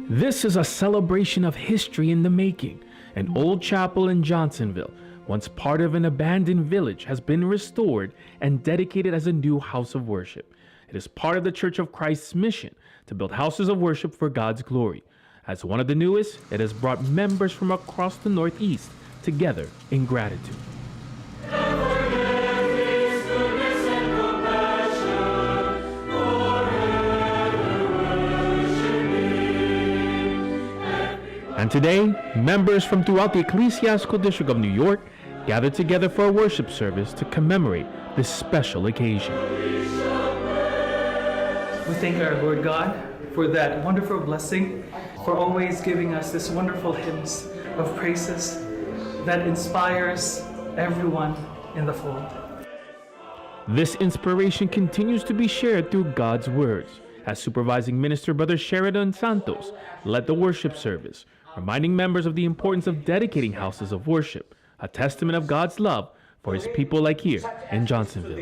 This is a celebration of history in the making. An old chapel in Johnsonville, once part of an abandoned village, has been restored and dedicated as a new house of worship. It is part of the Church of Christ's mission to build houses of worship for God's glory. As one of the newest, it has brought members from across the Northeast together in gratitude. And today, members from throughout the Ecclesiastical District of New York gathered together for a worship service to commemorate this special occasion. We thank our Lord God for that wonderful blessing, for always giving us this wonderful hymns of praises that inspires everyone in the fold. This inspiration continues to be shared through God's words, as Supervising Minister Brother Sheridan Santos led the worship service, reminding members of the importance of dedicating houses of worship, a testament of God's love for his people like here in Johnsonville.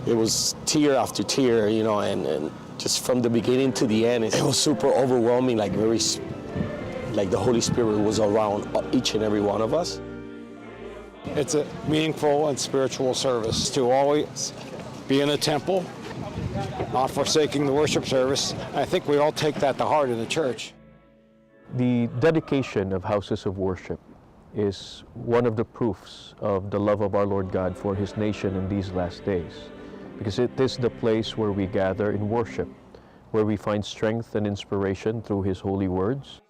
It was tear after tear, you know, and just from the beginning to the end, it was super overwhelming, like the Holy Spirit was around each and every one of us. It's a meaningful and spiritual service to always be in a temple, not forsaking the worship service. I think we all take that to heart in the church. The dedication of houses of worship is one of the proofs of the love of our Lord God for his nation in these last days, because it is the place where we gather in worship, where we find strength and inspiration through his holy words.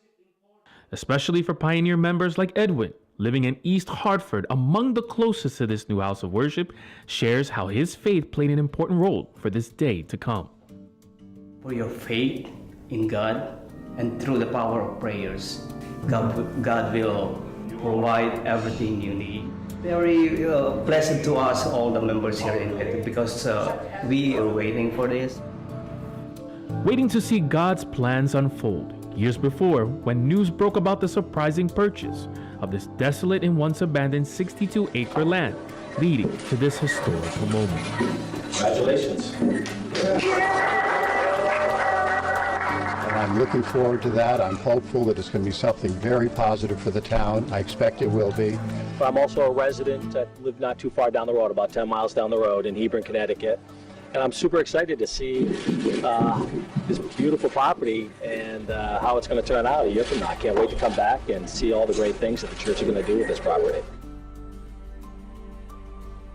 Especially for pioneer members like Edwin, living in East Hartford, among the closest to this new house of worship, shares how his faith played an important role for this day to come. For your faith in God and through the power of prayers, God will provide everything you need. Very pleasant to us, all the members here in Connecticut, because we are waiting for this. Waiting to see God's plans unfold. Years before, when news broke about the surprising purchase of this desolate and once abandoned 62-acre land, leading to this historical moment. Congratulations. I'm looking forward to that. I'm hopeful that it's going to be something very positive for the town. I expect it will be. I'm also a resident. I live not too far down the road, about 10 miles down the road in Hebron, Connecticut. And I'm super excited to see this beautiful property and how it's going to turn out a year from now. I can't wait to come back and see all the great things that the church is going to do with this property.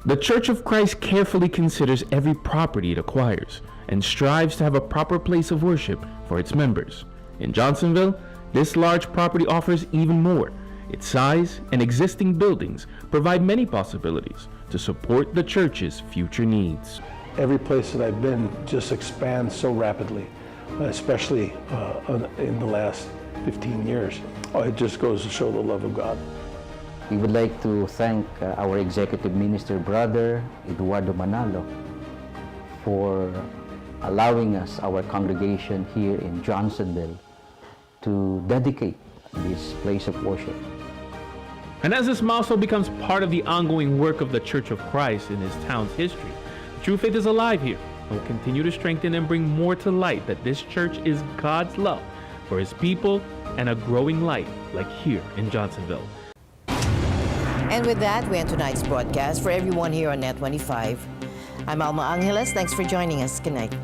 The Church of Christ carefully considers every property it acquires and strives to have a proper place of worship for its members. In Johnsonville, this large property offers even more. Its size and existing buildings provide many possibilities to support the church's future needs. Every place that I've been just expands so rapidly, especially in the last 15 years. It just goes to show the love of God. We would like to thank our Executive Minister, Brother Eduardo Manalo, for allowing us, our congregation here in Johnsonville, to dedicate this place of worship. And as this milestone becomes part of the ongoing work of the Church of Christ in this town's history, true faith is alive here and will continue to strengthen and bring more to light that this church is God's love for his people and a growing light like here in Johnsonville. And with that, we end tonight's broadcast. For everyone here on Net 25, I'm Alma Angeles. Thanks for joining us. Good night.